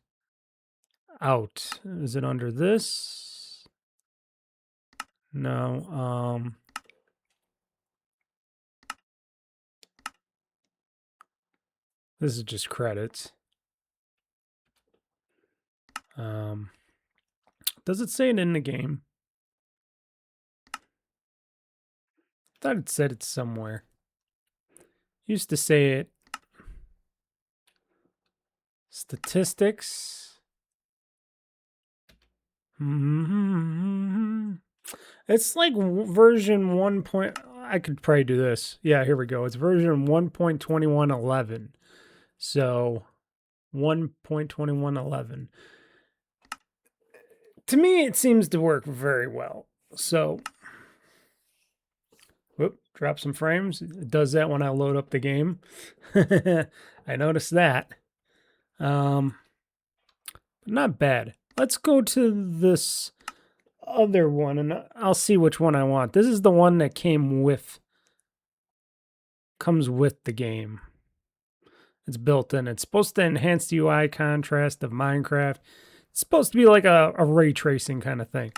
A: out? Is it under this? No. This is just credits. Does it say it in the game? I thought it said it somewhere. Used to say it. Statistics. It's like version 1. I could probably do this. Yeah, here we go. It's version 1.2111. So 1.2111. To me, it seems to work very well. So, whoop, drop some frames. It does that when I load up the game. I noticed that. Not bad. Let's go to this other one, and I'll see which one I want. This is the one that comes with the game. It's built in. It's supposed to enhance the UI contrast of Minecraft. It's supposed to be like a ray tracing kind of thing,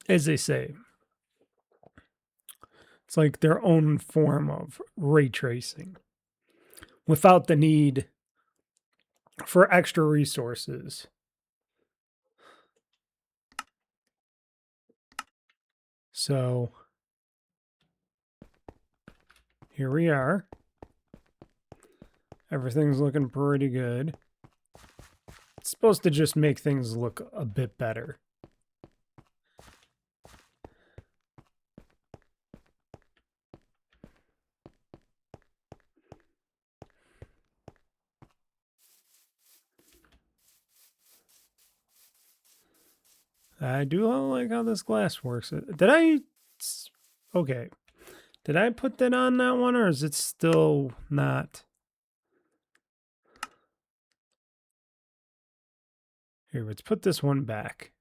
A: as they say. It's like their own form of ray tracing without the need for extra resources. So here we are. Everything's looking pretty good. It's supposed to just make things look a bit better. I do like how this glass works. Okay. Did I put that on that one, or is it still not? Here, let's put this one back.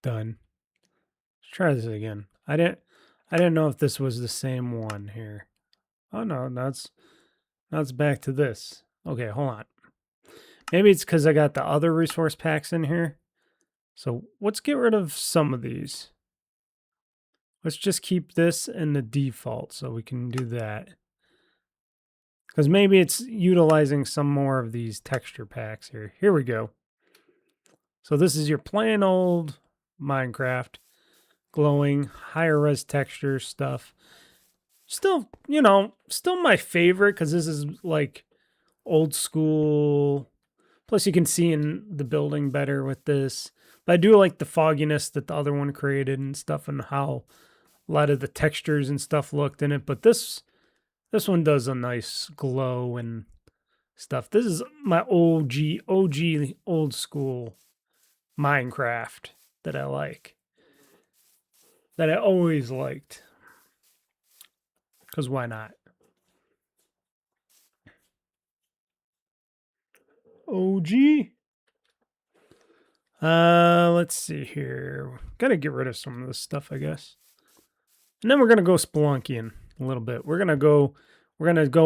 A: Done. Let's try this again. I didn't know if this was the same one here. Oh no, now it's back to this. Okay, hold on. Maybe it's because I got the other resource packs in here. So let's get rid of some of these. Let's just keep this in the default so we can do that. Because maybe it's utilizing some more of these texture packs here. Here we go. So this is your plain old Minecraft. Glowing, higher res texture stuff. Still, still my favorite because this is like old school. Plus you can see in the building better with this. But I do like the fogginess that the other one created and stuff, and how a lot of the textures and stuff looked in it. But this one does a nice glow and stuff. This is my OG old school Minecraft that I like. That I always liked. Because why not? OG. Let's see here. Gotta get rid of some of this stuff, I guess. And then we're gonna go spelunking a little bit. We're gonna go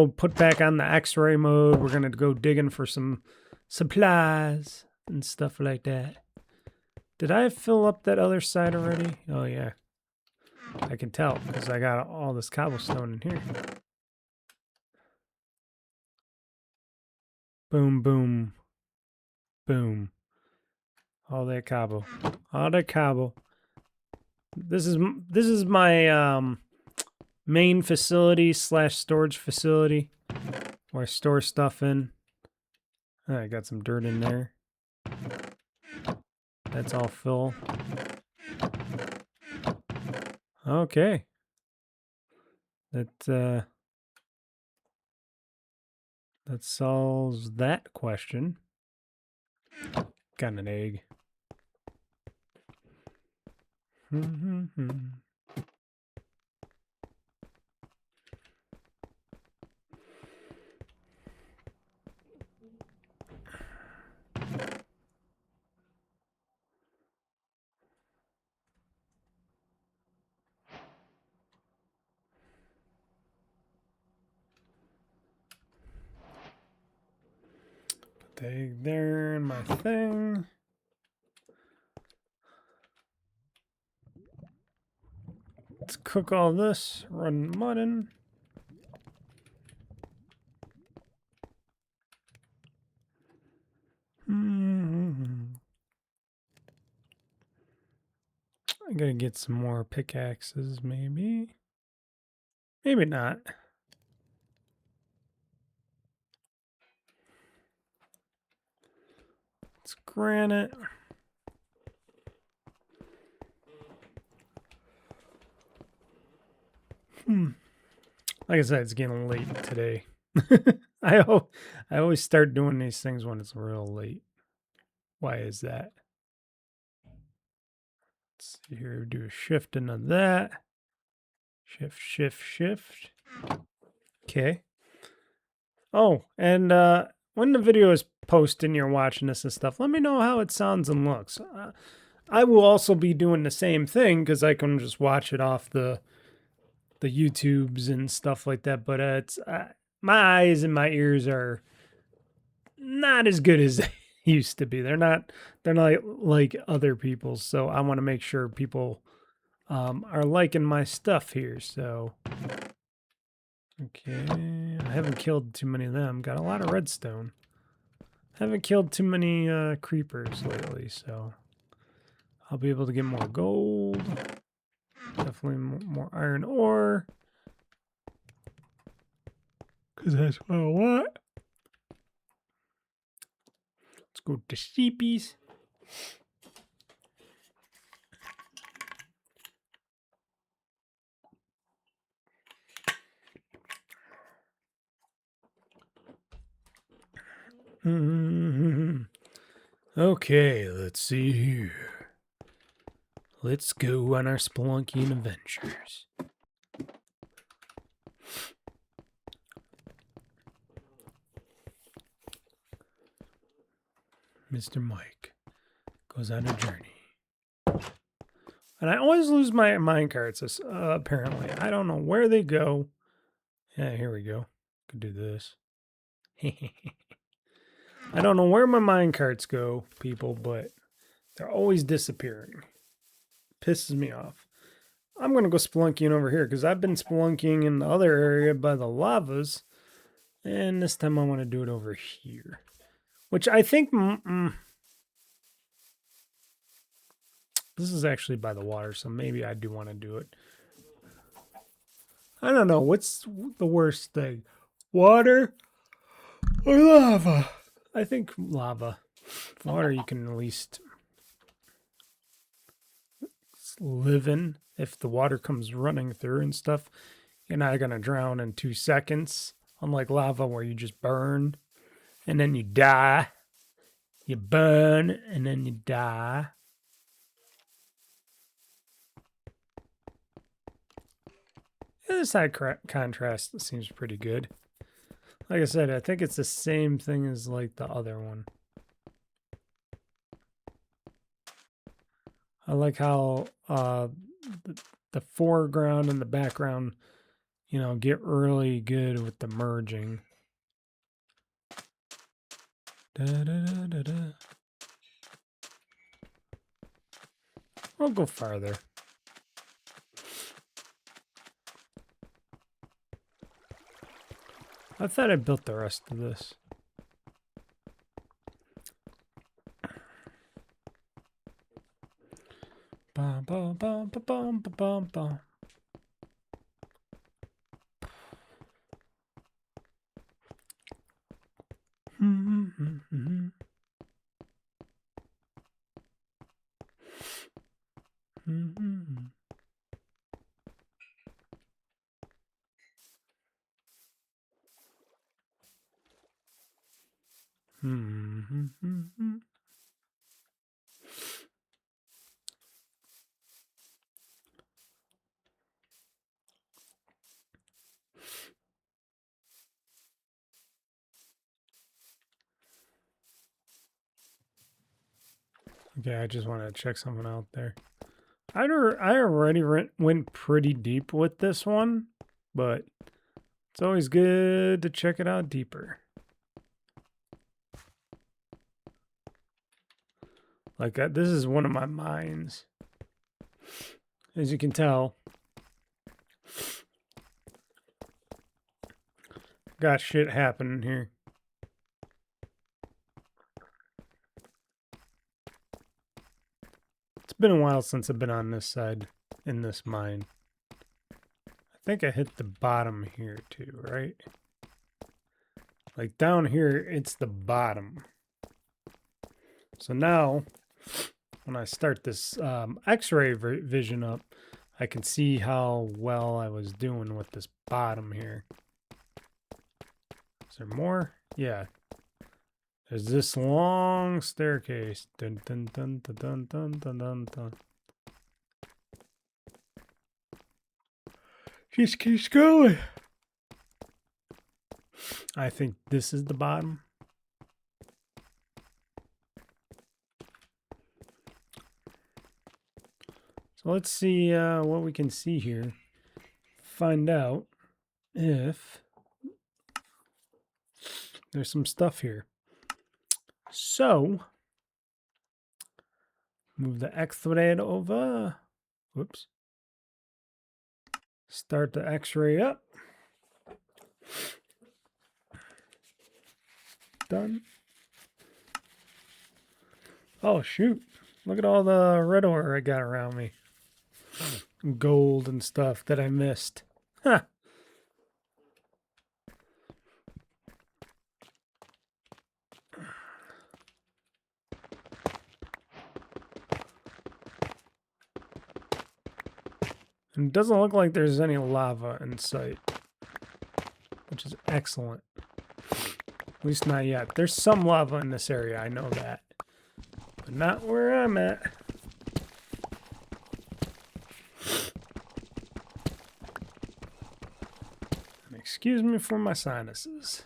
A: put back on the X-ray mode. We're gonna go digging for some supplies and stuff like that. Did I fill up that other side already? Oh yeah. I can tell because I got all this cobblestone in here. Boom, boom, boom. All that cobble. All that cobble. This is my main facility / storage facility where I store stuff in. I got some dirt in there. That's all full. Okay. That that solves that question. Got an egg. Put the egg there in my thing. Let's cook all this, run mutton. I gotta get some more pickaxes, maybe. Maybe not. It's granite. Like I said, it's getting late today. I always start doing these things when it's real late. Why is that? Let's see here. Do a shift into that. Shift, shift, shift. Okay. Oh, and when the video is posted and you're watching this and stuff, let me know how it sounds and looks. I will also be doing the same thing because I can just watch it off the YouTubes and stuff like that. But it's my eyes and my ears are not as good as they used to be. They're not like other people's. So I want to make sure people are liking my stuff here. So okay, I haven't killed too many of them. Got a lot of redstone. Haven't killed too many creepers lately, so I'll be able to get more gold. Definitely more iron ore. Because that's what I want. Let's go to sheepies. Okay, let's see here. Let's go on our spelunking adventures. Mr. Mike goes on a journey. And I always lose my minecarts, apparently. I don't know where they go. Yeah, here we go. Could do this. I don't know where my minecarts go, people, but they're always disappearing. Pisses me off. I'm going to go spelunking over here because I've been spelunking in the other area by the lavas. And this time I want to do it over here. Which I think... this is actually by the water, so maybe I do want to do it. I don't know. What's the worst thing? Water or lava? I think lava. Water you can at least live in. If the water comes running through and stuff, you're not going to drown in 2 seconds. Unlike lava where you just burn and then you die. You burn and then you die. The side contrast seems pretty good. Like I said, I think it's the same thing as like the other one. I like how the foreground and the background, you know, get really good with the merging. Da, da, da, da, da. I'll go farther. I thought I built the rest of this. Bum, bum, bum, bum, bum, bum, bum. Okay, I just want to check something out there. I already went pretty deep with this one, but it's always good to check it out deeper. Like, this is one of my mines. As you can tell, got shit happening here. It's been a while since I've been on this side in this mine. I think I hit the bottom here too, right? Like down here, it's the bottom. So now, when I start this X-ray vision up, I can see how well I was doing with this bottom here. Is there more? Yeah. There's this long staircase. Dun, dun, dun, dun, dun, dun, dun, dun, dun. Just keeps going. I think this is the bottom. So let's see what we can see here. Find out if there's some stuff here. So, move the X-thread over. Whoops. Start the X-ray up. Done. Oh, shoot. Look at all the red ore I got around me. Gold and stuff that I missed. Huh. And it doesn't look like there's any lava in sight, which is excellent. At least not yet. There's some lava in this area, I know that. But not where I'm at. And excuse me for my sinuses.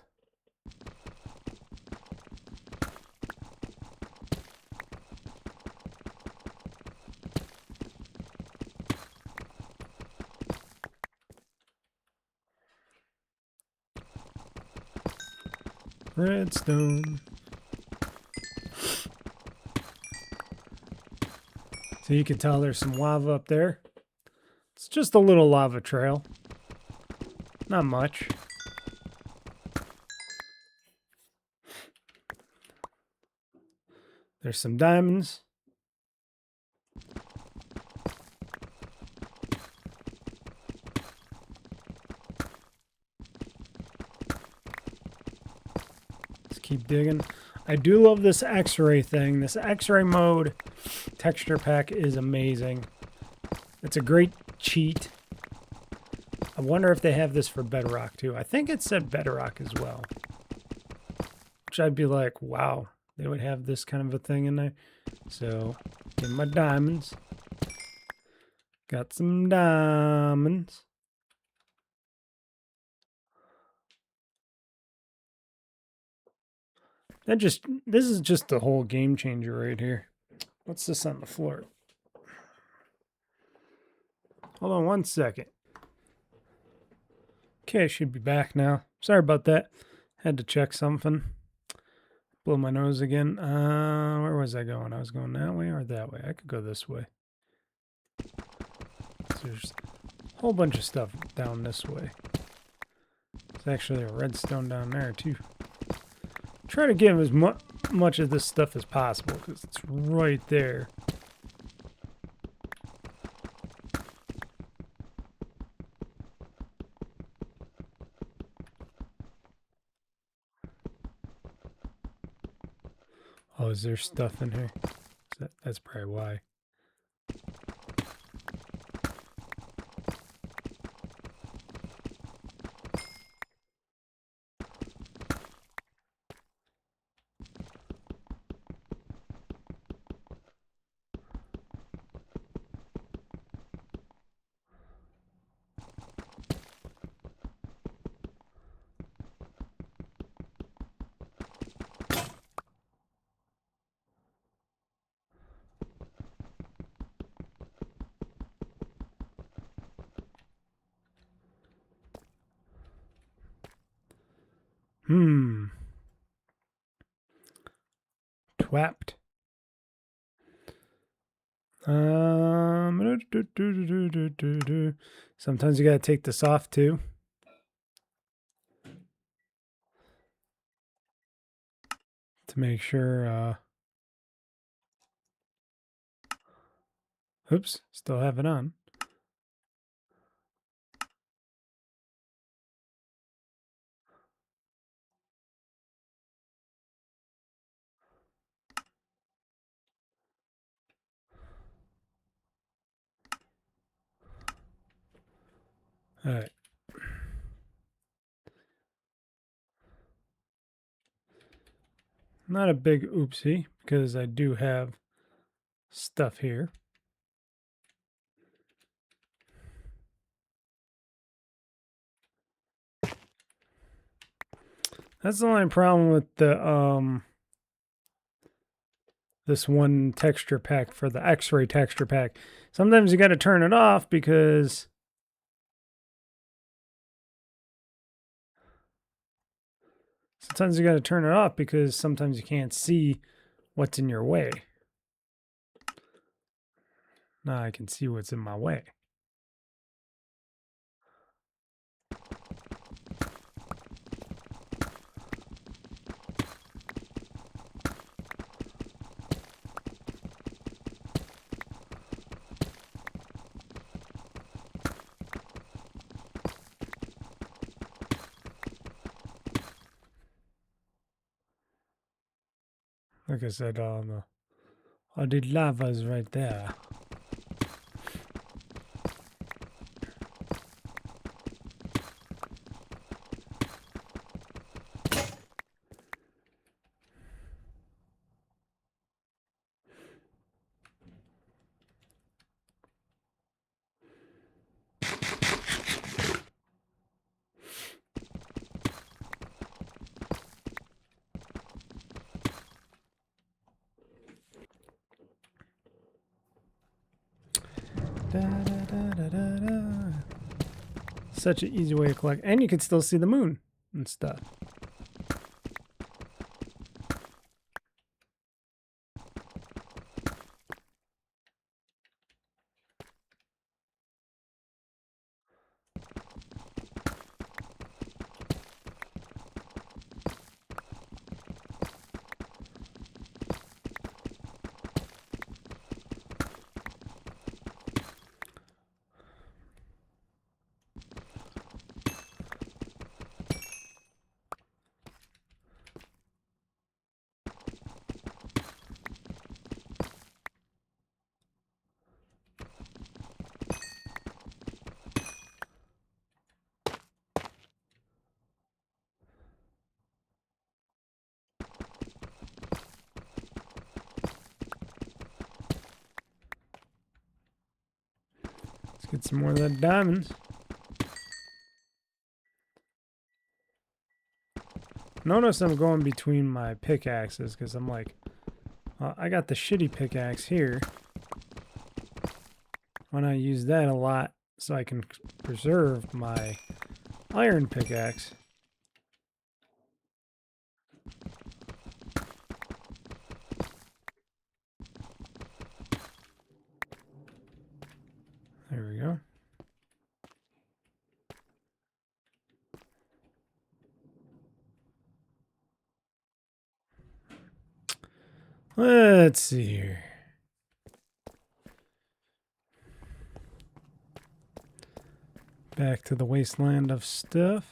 A: Redstone. So you can tell there's some lava up there. It's just a little lava trail. Not much. There's some diamonds. Keep digging. I do love this X-ray thing. This X-ray mode texture pack is amazing. It's a great cheat. I wonder if they have this for Bedrock too. I think it said Bedrock as well. Which I'd be like, wow, they would have this kind of a thing in there. So, get my diamonds. Got some diamonds. This is just the whole game changer right here. What's this on the floor? Hold on one second. Okay, I should be back now. Sorry about that. Had to check something. Blow my nose again. Where was I going? I was going that way or that way? I could go this way. So there's a whole bunch of stuff down this way. There's actually a redstone down there too. Try to give as much of this stuff as possible because it's right there. Oh, is there stuff in here? That's probably why. Twapped. Sometimes you gotta take this off too. To make sure, oops, still have it on. All right. Not a big oopsie, because I do have stuff here. That's the only problem with the this one texture pack for the X-ray texture pack. Sometimes you got to turn it off because sometimes you can't see what's in your way. Now I can see what's in my way. Like I said, the lava's right there. Such an easy way to collect, and you can still see the moon and stuff. Let's get some more of that diamonds. Notice I'm going between my pickaxes because I'm like, I got the shitty pickaxe here. Why not use that a lot so I can preserve my iron pickaxe? There we go. Let's see here. Back to the wasteland of stuff.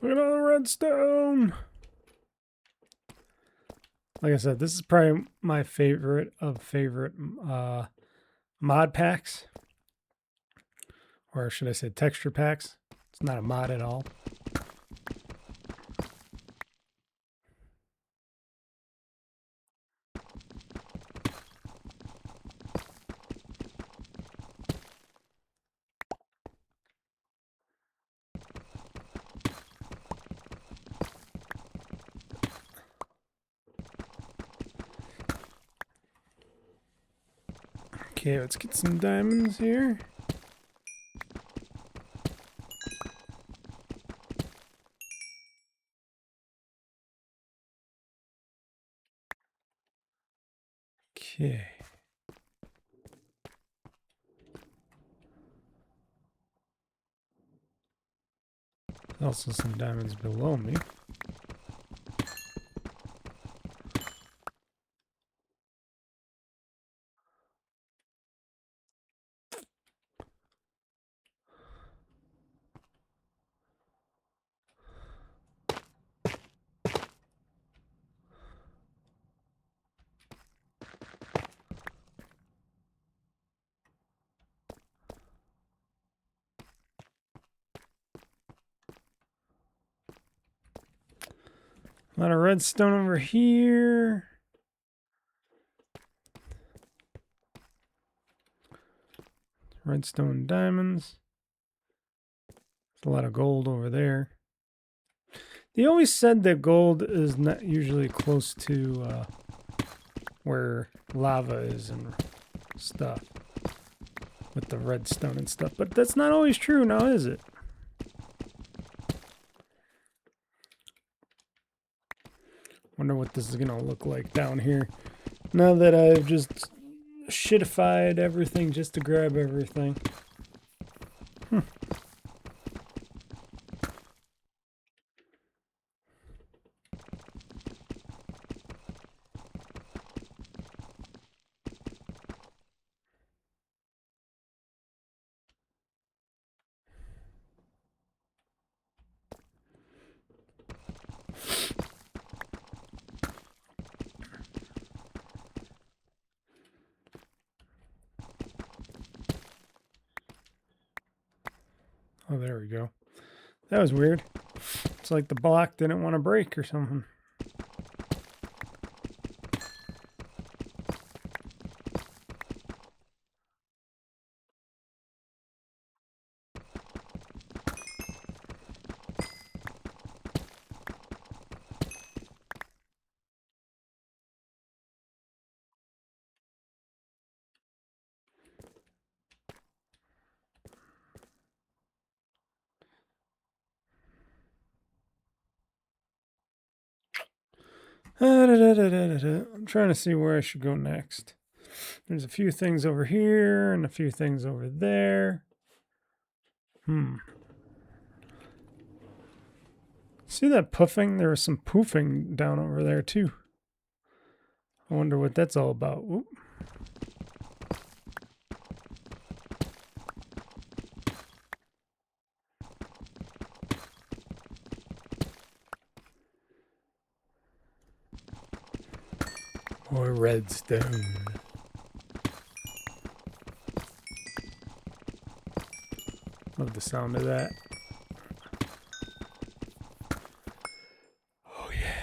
A: Look at all the redstone. Like I said, this is probably my favorite of favorite mod packs. Or should I say texture packs? It's It's not a mod at all. Okay, let's get some diamonds here. Okay. Also some diamonds below me. A lot of redstone over here. Redstone and diamonds. There's a lot of gold over there. They always said that gold is not usually close to where lava is and stuff. With the redstone and stuff. But that's not always true now, is it? Wonder what this is going to look like down here. Now that I've just shitified everything just to grab everything. Oh, there we go. That was weird. It's like the block didn't want to break or something. I'm trying to see where I should go next. There's a few things over here and a few things over there. See that puffing? There was some poofing down over there too. I wonder what that's all about. Oop. More redstone. Love the sound of that. Oh yeah.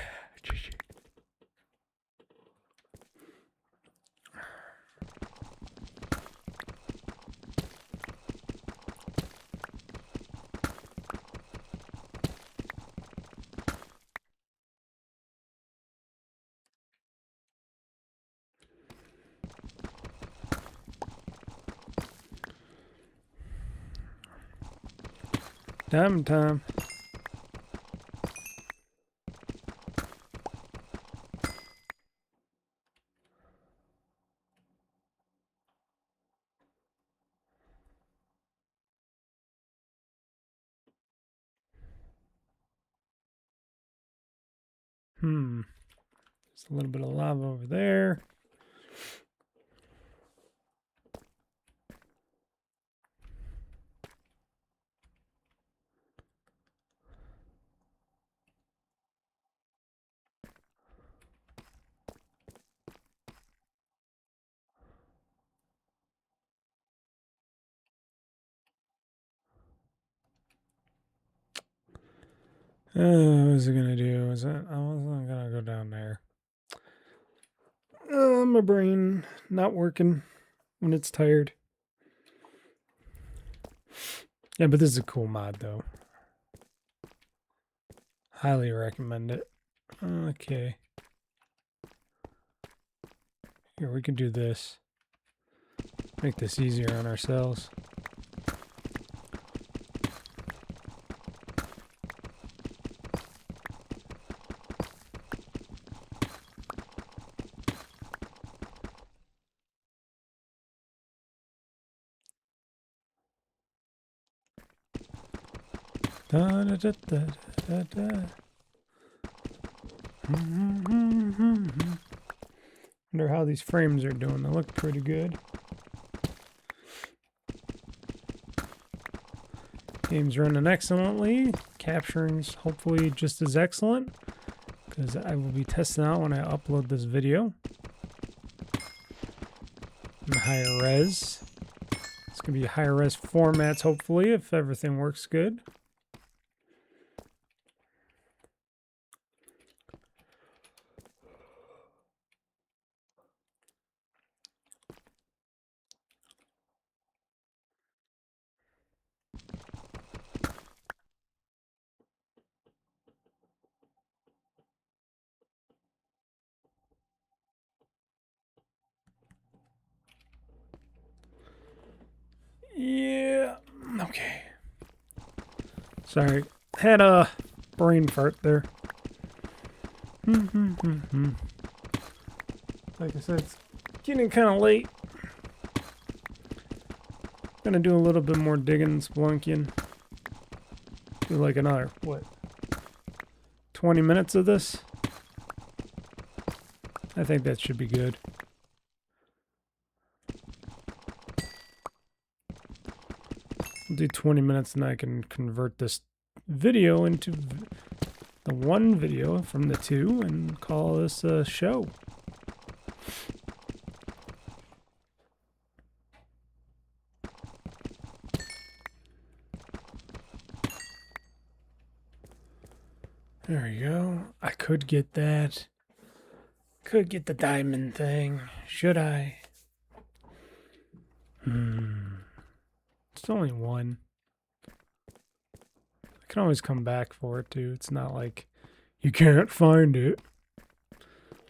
A: Diamond time. Just a little bit of lava over there. What was it gonna do? I wasn't gonna go down there. My brain not working when it's tired. Yeah, but this is a cool mod though. Highly recommend it. Okay. Here, we can do this. Make this easier on ourselves. Da, da, da, da, da, da. Wonder how these frames are doing. They look pretty good. Game's running excellently. Capturing's hopefully just as excellent, because I will be testing out when I upload this video in higher res. It's going to be higher res formats, hopefully, if everything works good. Yeah. Okay. Sorry. Had a brain fart there. Like I said, it's getting kind of late. Gonna do a little bit more digging and spelunking. Do like another, what, 20 minutes of this? I think that should be good. I'll do 20 minutes and I can convert this video into the one video from the two and call this a show. There we go. I could get that. Could get the diamond thing. Should I? It's only one. I can always come back for it too. It's not like you can't find it. A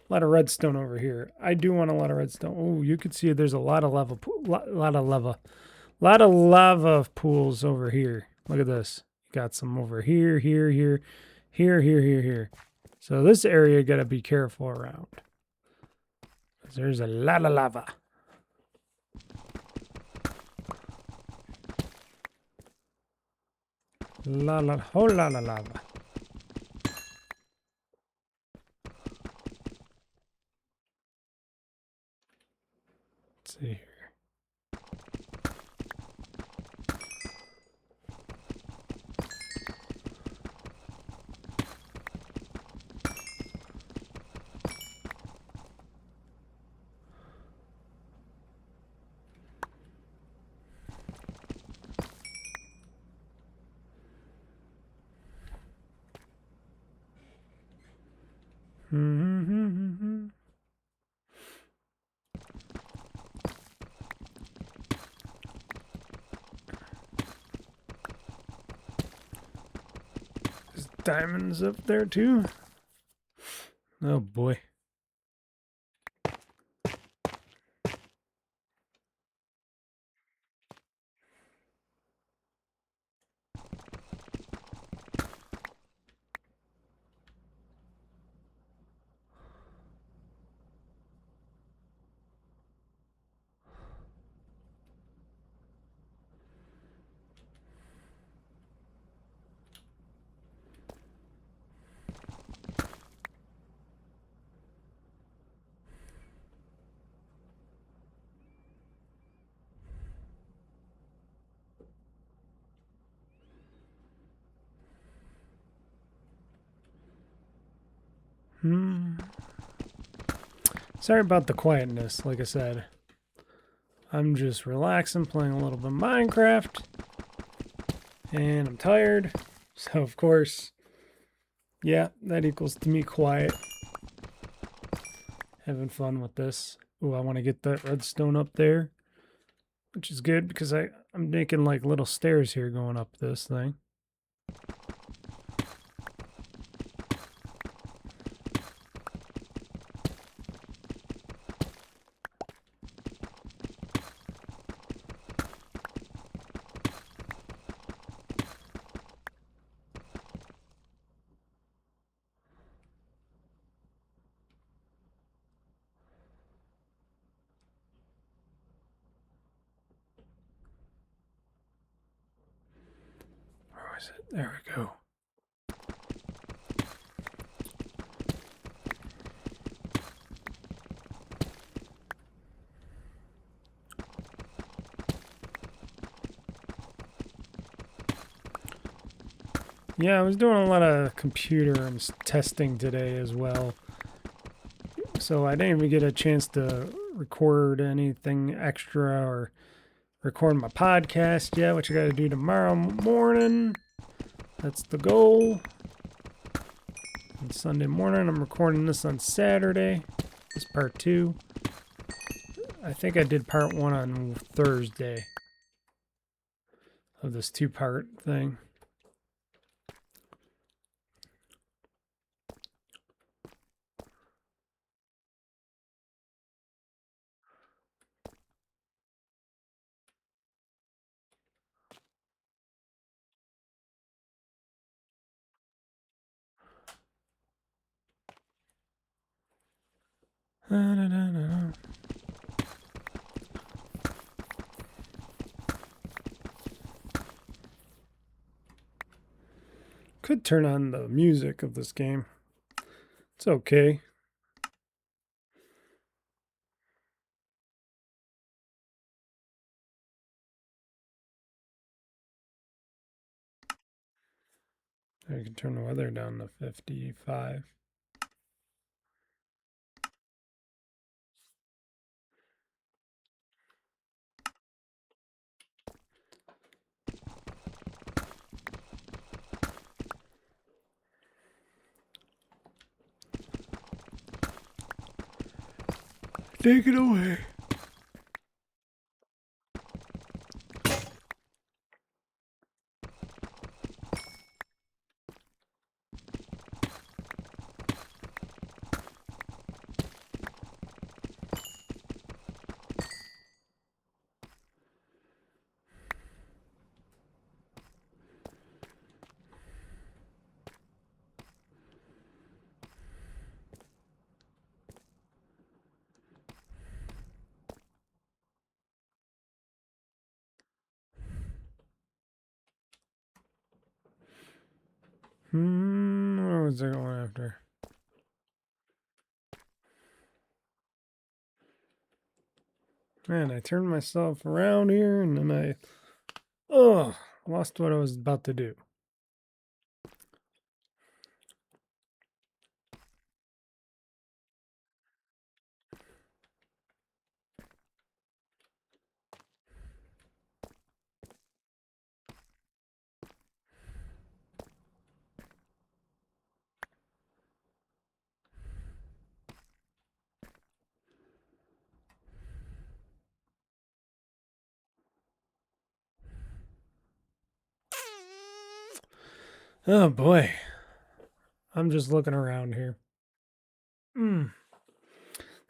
A: lot of redstone over here. I do want a lot of redstone. Oh, you can see there's a lot of lava. Lot of lava pools over here. Look at this. Got some over here, here. So this area you gotta be careful around. There's a lot of lava. Whole lot of lava. Let's see here. There's diamonds up there too. Oh boy. Sorry about the quietness, like I said. I'm just relaxing, playing a little bit of Minecraft. And I'm tired. So, of course, Yeah, that equals to me quiet. Having fun with this. Oh, I want to get that redstone up there, which is good because I'm making like little stairs here going up this thing. Where was it? There we go. Yeah, I was doing a lot of computer and testing today as well. So I didn't even get a chance to record anything extra or record my podcast yet, which I got to do tomorrow morning. That's the goal. And Sunday morning, I'm recording this on Saturday. This part 2. I think I did part 1 on Thursday of this 2-part thing. Could turn on the music of this game. It's okay. I can turn the weather down to 55. Take it away. What was I going after? Man, I turned myself around here and then I lost what I was about to do. Oh boy. I'm just looking around here.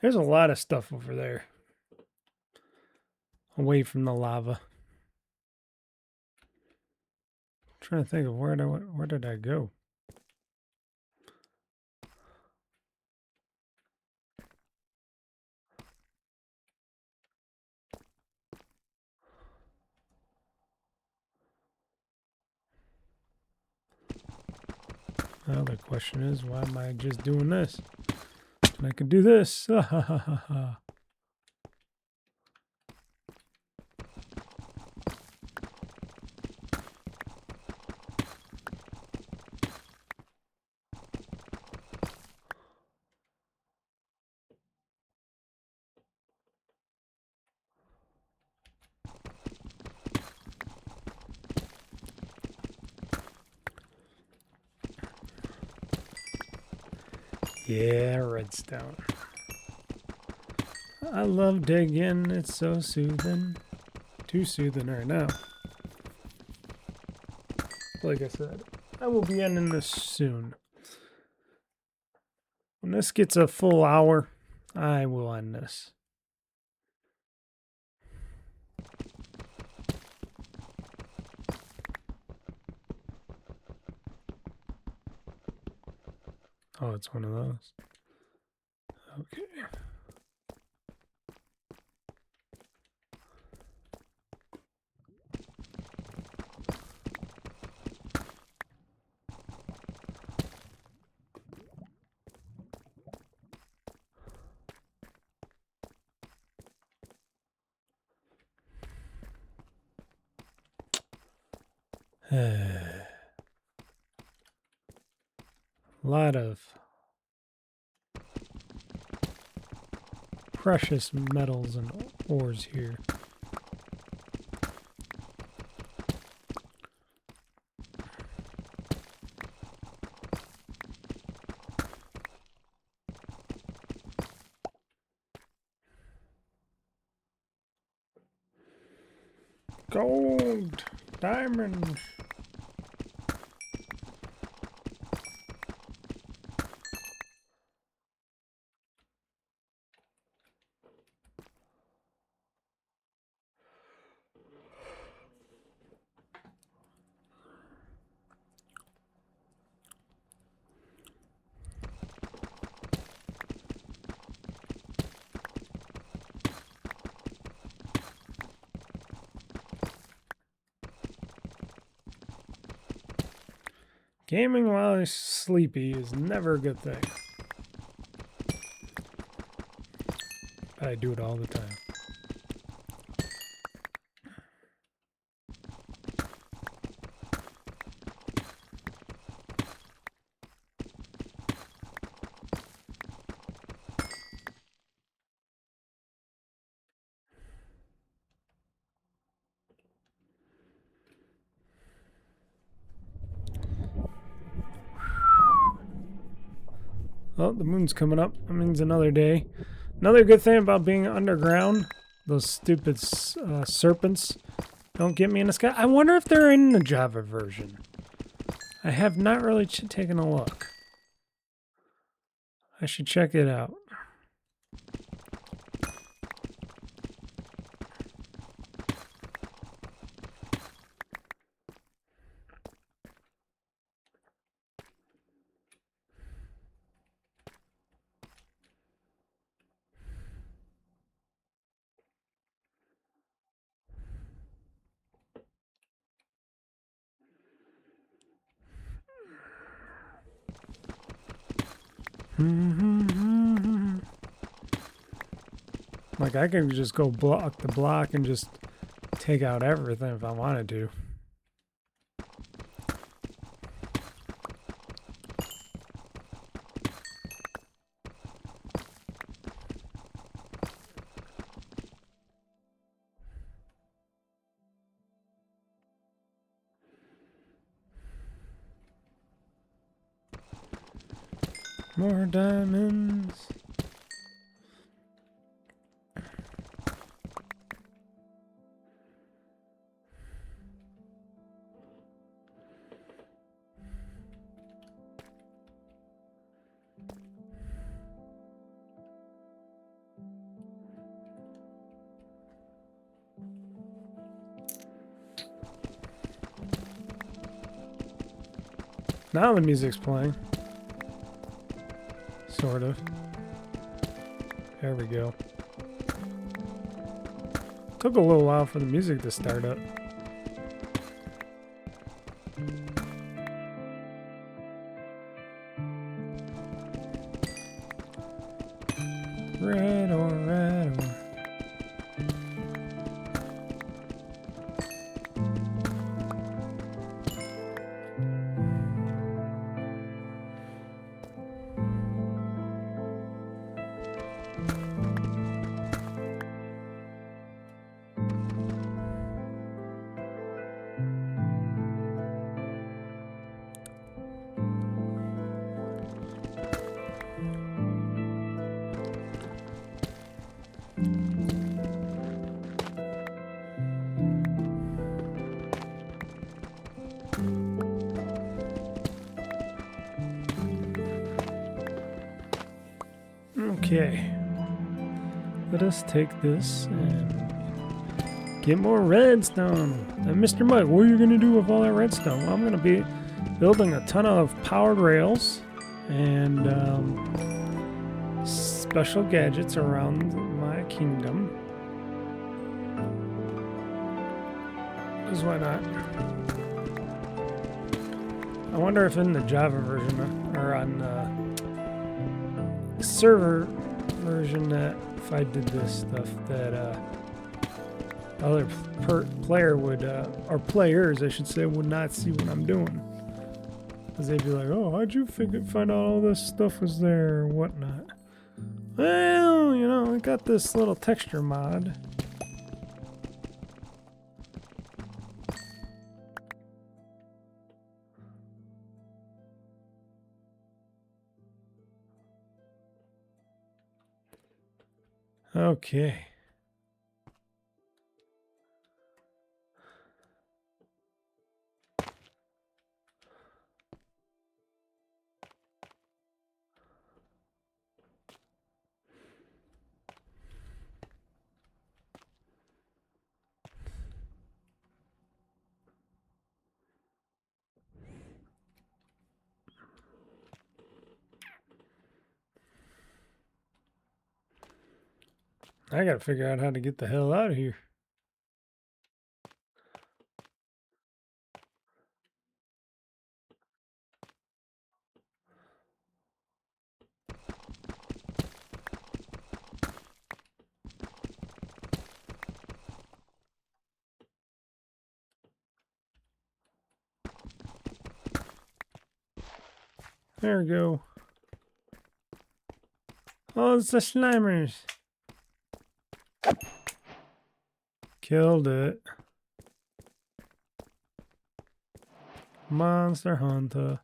A: There's a lot of stuff over there. Away from the lava. I'm trying to think of where did I go? Well, the question is, why am I just doing this? And I can do this. Yeah, redstone. I love digging. It's so soothing. Too soothing right now. Like I said, I will be ending this soon. When this gets a full hour, I will end this. Oh, it's one of those. Okay. A lot of precious metals and ores here. Gold, diamond. Gaming while I'm sleepy is never a good thing. I do it all the time. Oh, the moon's coming up. That means another day. Another good thing about being underground, those stupid serpents don't get me in the sky. I wonder if they're in the Java version. I have not really taken a look. I should check it out. Like, I can just go block the block and just take out everything if I wanted to. More diamonds. Now the music's playing. Sort of. There we go. Took a little while for the music to start up. Red or red or... Okay. Let us take this and get more redstone. And Mr. Mike, what are you going to do with all that redstone? Well, I'm going to be building a ton of powered rails and special gadgets around my kingdom. Because why not? I wonder if in the Java version or on the server version that if I did this stuff that other player would, or players I should say, would not see what I'm doing. Because they'd be like, oh, how'd you find out all this stuff was there or whatnot? Well, you know, I got this little texture mod. Okay. I gotta figure out how to get the hell out of here. There we go. Oh, it's the Slimers. Killed it. Monster Hunter.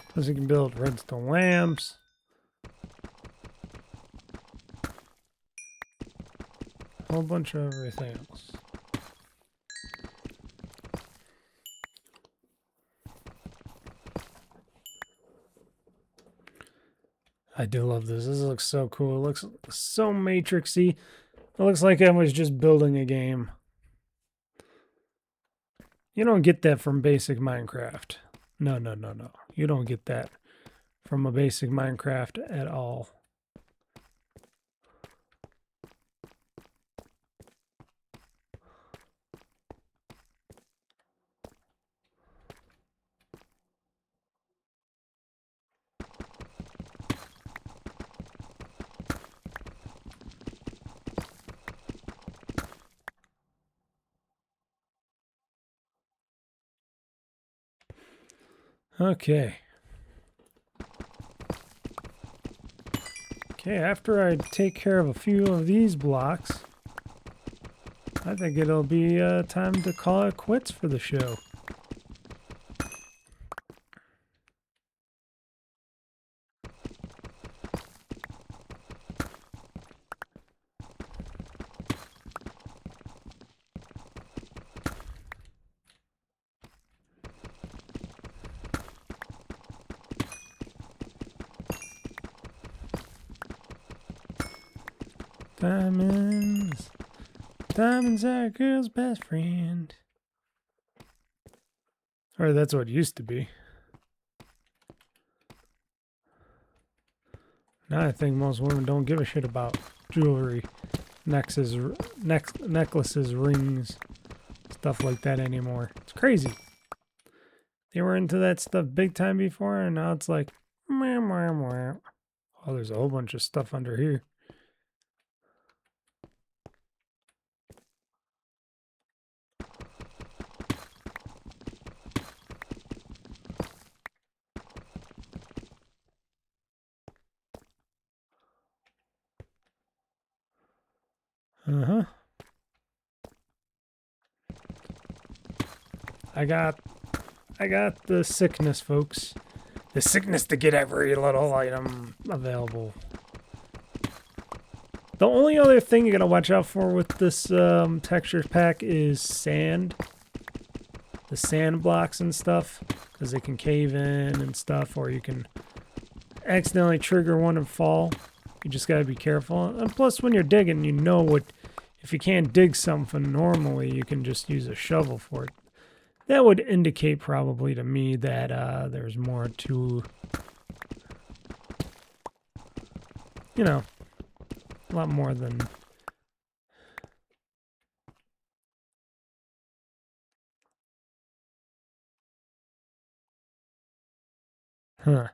A: Plus you can build redstone lamps. A whole bunch of everything else. I do love this. This looks so cool. It looks so matrixy. It looks like I was just building a game. You don't get that from basic Minecraft. No. You don't get that from a basic Minecraft at all. Okay. Okay, after I take care of a few of these blocks, I think it'll be time to call it quits for the show. Diamonds. Diamonds are a girl's best friend. Or that's what it used to be. Now I think most women don't give a shit about jewelry, necklaces, rings, stuff like that anymore. It's crazy. They were into that stuff big time before, and now it's like, meh, meh, meh. Oh, there's a whole bunch of stuff under here. Uh-huh. I got the sickness, folks. the sickness to get every little item available. The only other thing you gotta watch out for with this texture pack is sand. The sand blocks and stuff, because they can cave in and stuff, or you can accidentally trigger one and fall. You just gotta be careful. And plus, when you're digging, you know what. If you can't dig something normally, you can just use a shovel for it. That would indicate probably to me that there's more to, you know, a lot more than. Huh.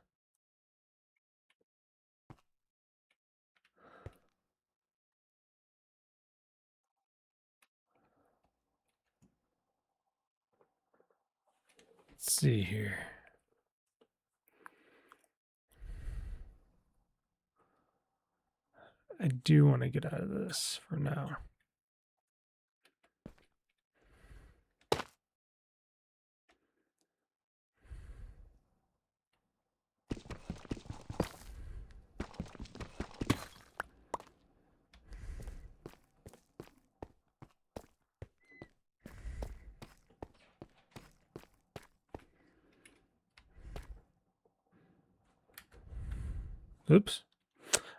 A: Let's see here. I do want to get out of this for now. Oops.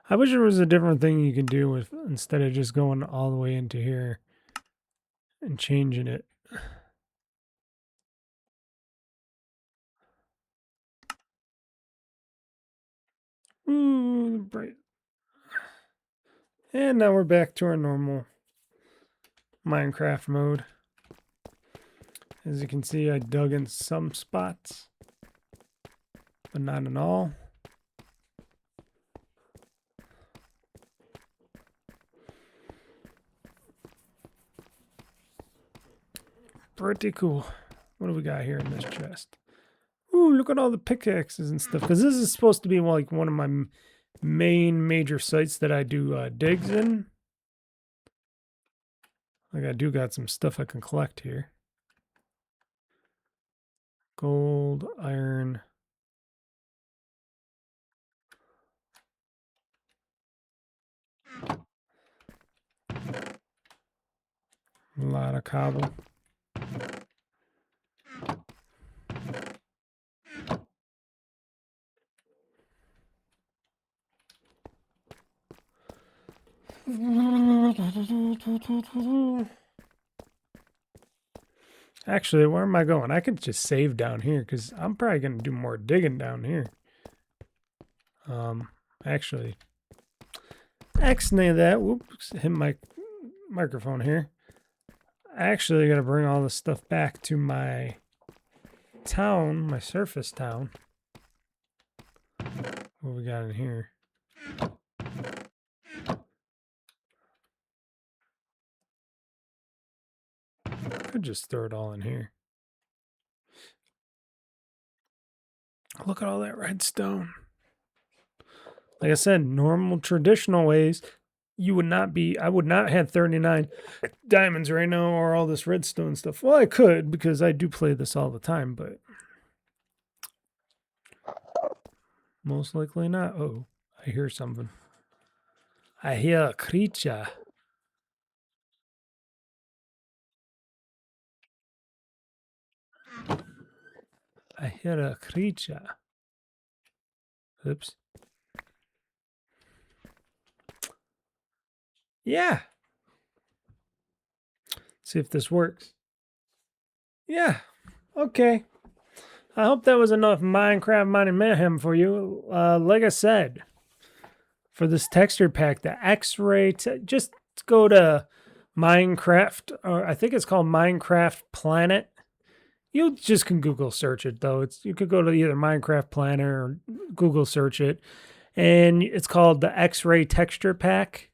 A: I wish there was a different thing you could do with instead of just going all the way into here and changing it. Ooh, bright. And now we're back to our normal Minecraft mode. As you can see, I dug in some spots, but not in all. Pretty cool. What do we got here in this chest? Ooh, look at all the pickaxes and stuff. Because this is supposed to be like one of my main major sites that I do digs in. Like I do got some stuff I can collect here. Gold, iron. A lot of cobble. Actually, where am I going? I could just save down here because I'm probably going to do more digging down here. Actually, that. Whoops, hit my microphone here. I actually got to bring all this stuff back to my town, my surface town. What we got in here? Could just throw it all in here. Look at all that redstone. Like I said, normal traditional ways, you would not be, I would not have 39 diamonds right now or all this redstone stuff. Well, I could because I do play this all the time, but most likely not. Oh, I hear something. I hear a creature. I hear a creature. Oops. Yeah. See if this works. Yeah. Okay. I hope that was enough Minecraft mining mayhem for you. Like I said, for this texture pack, the X-ray, just go to Minecraft, or I think it's called Minecraft Planet. You just can Google search it though. You could go to either Minecraft Planet or Google search it, and it's called the X-ray texture pack.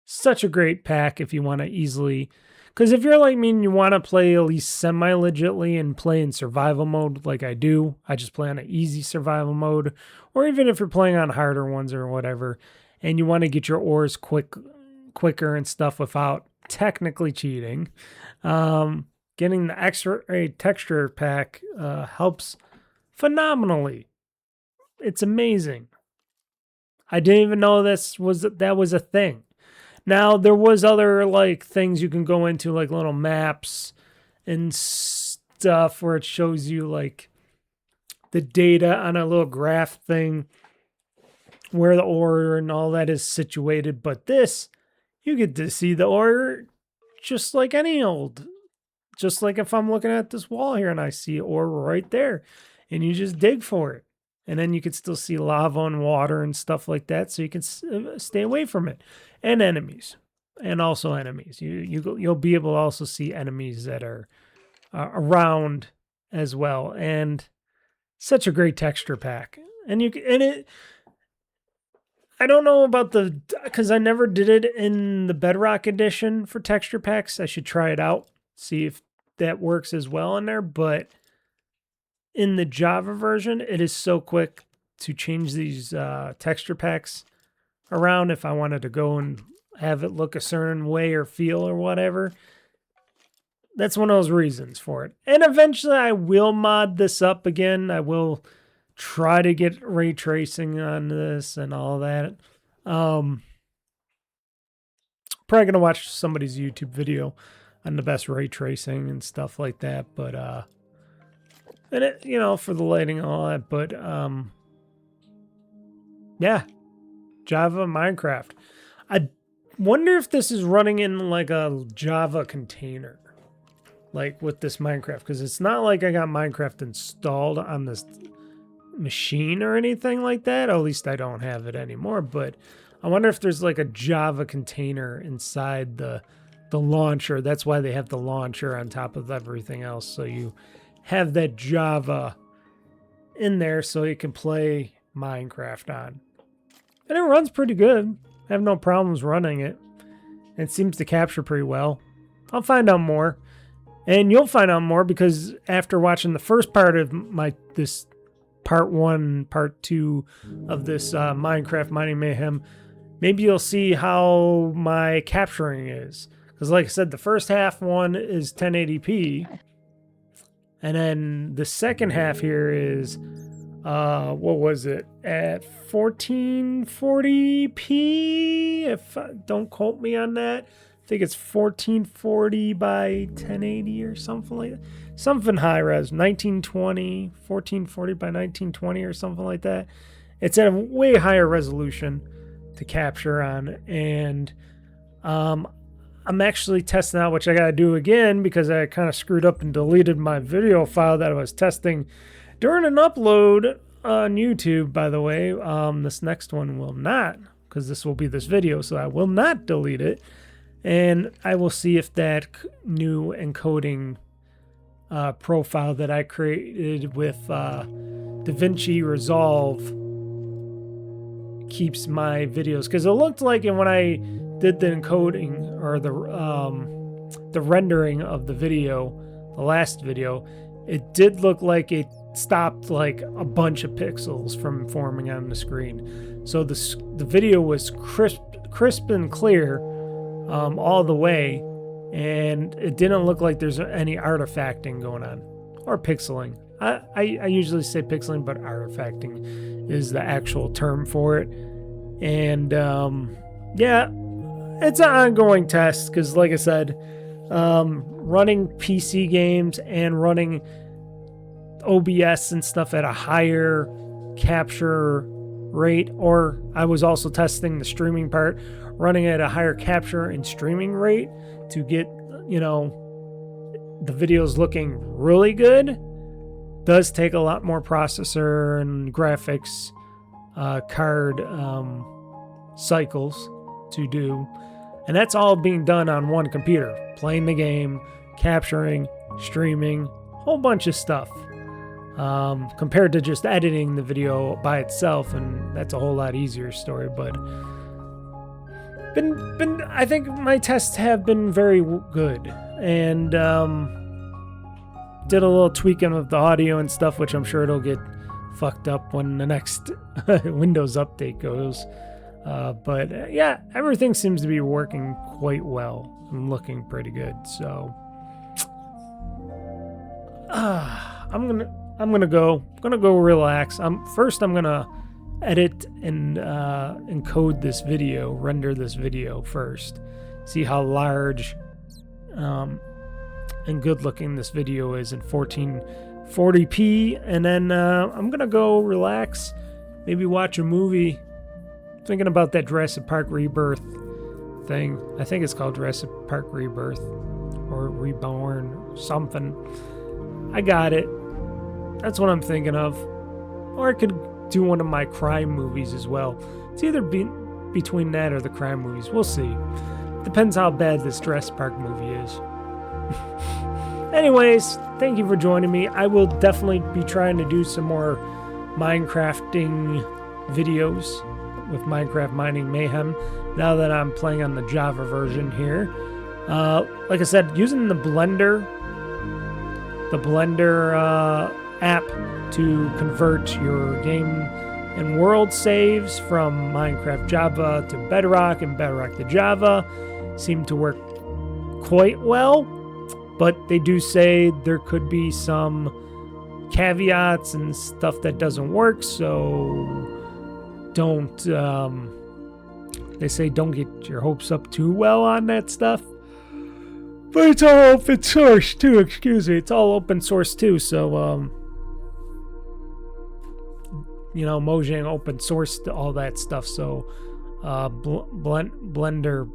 A: Such a great pack if you want to easily, because if you're like me and you want to play at least semi-legitly and play in survival mode like I do, I just play on an easy survival mode, or even if you're playing on harder ones or whatever, and you want to get your ores quicker and stuff without technically cheating, getting the X-ray texture pack helps phenomenally. it's amazing. I didn't even know that was a thing. Now, there was other, like, things you can go into, like little maps and stuff where it shows you, like, the data on a little graph thing where the ore and all that is situated. But this, you get to see the ore just like just like if I'm looking at this wall here and I see ore right there, and you just dig for it. And then you can still see lava and water and stuff like that, so you can stay away from it. And enemies. And also enemies. You'll be able to also see enemies that are around as well. And such a great texture pack. I don't know about because I never did it in the Bedrock edition for texture packs. I should try it out, see if that works as well in there. But in the Java version, it is so quick to change these texture packs around if I wanted to go and have it look a certain way or feel or whatever. That's one of those reasons for it. And eventually I will mod this up again. I will try to get ray tracing on this and all that. Probably going to watch somebody's YouTube video on the best ray tracing and stuff like that. But, and it, for the lighting and all that. But, yeah, Java Minecraft. I wonder if this is running in like a Java container, like with this Minecraft, because it's not like I got Minecraft installed on this machine or anything like that. At least I don't have it anymore. But I wonder if there's like a Java container inside the launcher. That's why they have the launcher on top of everything else. So you have that Java in there so you can play Minecraft on. And it runs pretty good. I have no problems running it. It seems to capture pretty well. I'll find out more. And you'll find out more because after watching the first part of this part 1, part 2 of this Minecraft Mining Mayhem, maybe you'll see how my capturing is. Because like I said, the first half one is 1080p. And then the second half here is, what was it? At 1440p? Don't quote me on that. I think it's 1440 by 1080 or something like that. Something high res, 1920, 1440 by 1920 or something like that. It's at a way higher resolution to capture on. And I'm actually testing out, which I got to do again because I kind of screwed up and deleted my video file that I was testing during an upload on YouTube, by the way. This next one will not, because this will be this video, so I will not delete it. And I will see if that new encoding profile that I created with DaVinci Resolve keeps my videos. Because it looked like when I did the encoding or the rendering of the video, the last video, it did look like it stopped like a bunch of pixels from forming on the screen. So the video was crisp and clear all the way, and it didn't look like there's any artifacting going on or pixeling. I usually say pixeling, but artifacting is the actual term for it. And yeah, it's an ongoing test because, like I said, running PC games and running OBS and stuff at a higher capture rate, or I was also testing the streaming part, running at a higher capture and streaming rate to get, the videos looking really good, does take a lot more processor and graphics card cycles to do. And that's all being done on one computer, playing the game, capturing, streaming, whole bunch of stuff. Compared to just editing the video by itself, and that's a whole lot easier story. But I think my tests have been very good, and did a little tweaking of the audio and stuff, which I'm sure it'll get fucked up when the next Windows update goes. But yeah, everything seems to be working quite well and looking pretty good. So I'm gonna I'm gonna go relax. First I'm gonna edit and encode this video, render this video first. See how large and good looking this video is in 1440p, and then I'm gonna go relax, maybe watch a movie. Thinking about that Jurassic Park Rebirth thing. I think it's called Jurassic Park Rebirth or Reborn, something. I got it. That's what I'm thinking of. Or I could do one of my crime movies as well. It's either between that or the crime movies. We'll see. Depends how bad this Jurassic Park movie is. Anyways, thank you for joining me. I will definitely be trying to do some more Minecrafting videos with Minecraft Mining Mayhem now that I'm playing on the Java version here. Like I said, using the Blender app to convert your game and world saves from Minecraft Java to Bedrock and Bedrock to Java seem to work quite well, but they do say there could be some caveats and stuff that doesn't work, so don't they say don't get your hopes up too well on that stuff. But it's all open source too, excuse me. It's all open source too, so you know, Mojang open sourced all that stuff, so Blender,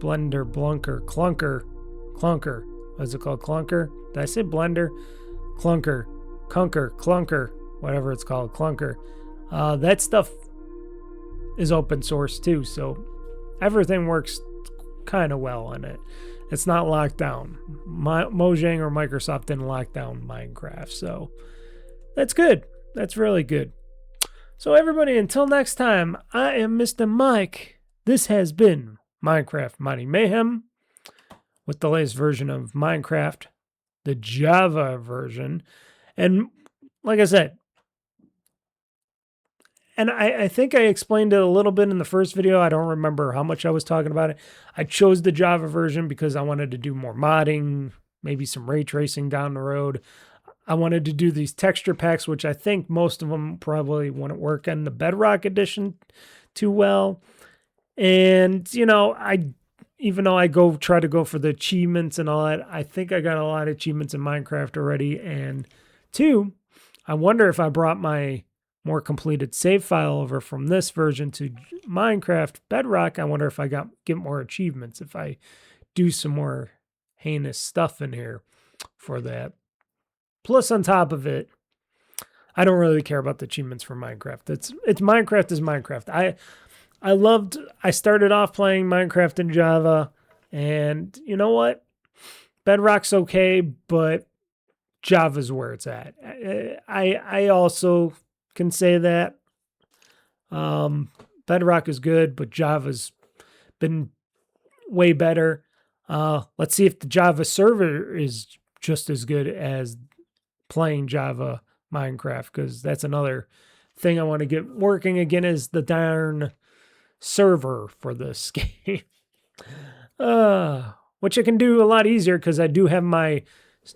A: Clunker. What's it called? Clunker? Did I say Blender? Clunker, whatever it's called, Clunker. That stuff is open source too, so everything works kind of well on it. It's not locked down. Mojang or Microsoft didn't lock down Minecraft, so that's good. That's really good. So everybody, until next time, I am Mr. Mike. This has been Minecraft Mining Mayhem with the latest version of Minecraft, the Java version. And like I said, and I think I explained it a little bit in the first video. I don't remember how much I was talking about it. I chose the Java version because I wanted to do more modding, maybe some ray tracing down the road. I wanted to do these texture packs, which I think most of them probably wouldn't work in the Bedrock edition too well. And, you know, even though I try to go for the achievements and all that, I think I got a lot of achievements in Minecraft already. And two, I wonder if I brought my more completed save file over from this version to Minecraft Bedrock, I wonder if I get more achievements if I do some more heinous stuff in here for that. Plus, on top of it, I don't really care about the achievements for Minecraft. It's Minecraft is Minecraft. I started off playing Minecraft in Java, and you know what? Bedrock's okay, but Java's where it's at. I also can say that Bedrock is good, but Java's been way better. Let's see if the Java server is just as good as playing Java Minecraft, because that's another thing I want to get working again is the darn server for this game. Which I can do a lot easier because I do have my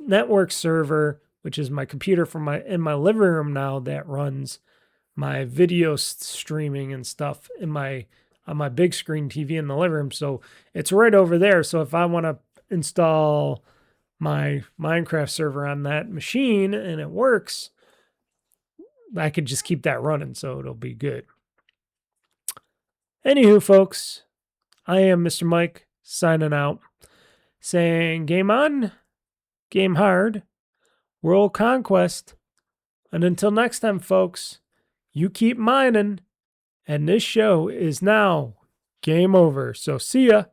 A: network server, which is my computer in my living room now that runs my video streaming and stuff on my big screen TV in the living room. So it's right over there. So if I want to install my Minecraft server on that machine and it works, I could just keep that running, so it'll be good. Anywho, folks, I am Mr. Mike signing out, saying game on, game hard, world conquest. And until next time, folks, you keep mining, and this show is now game over. So see ya.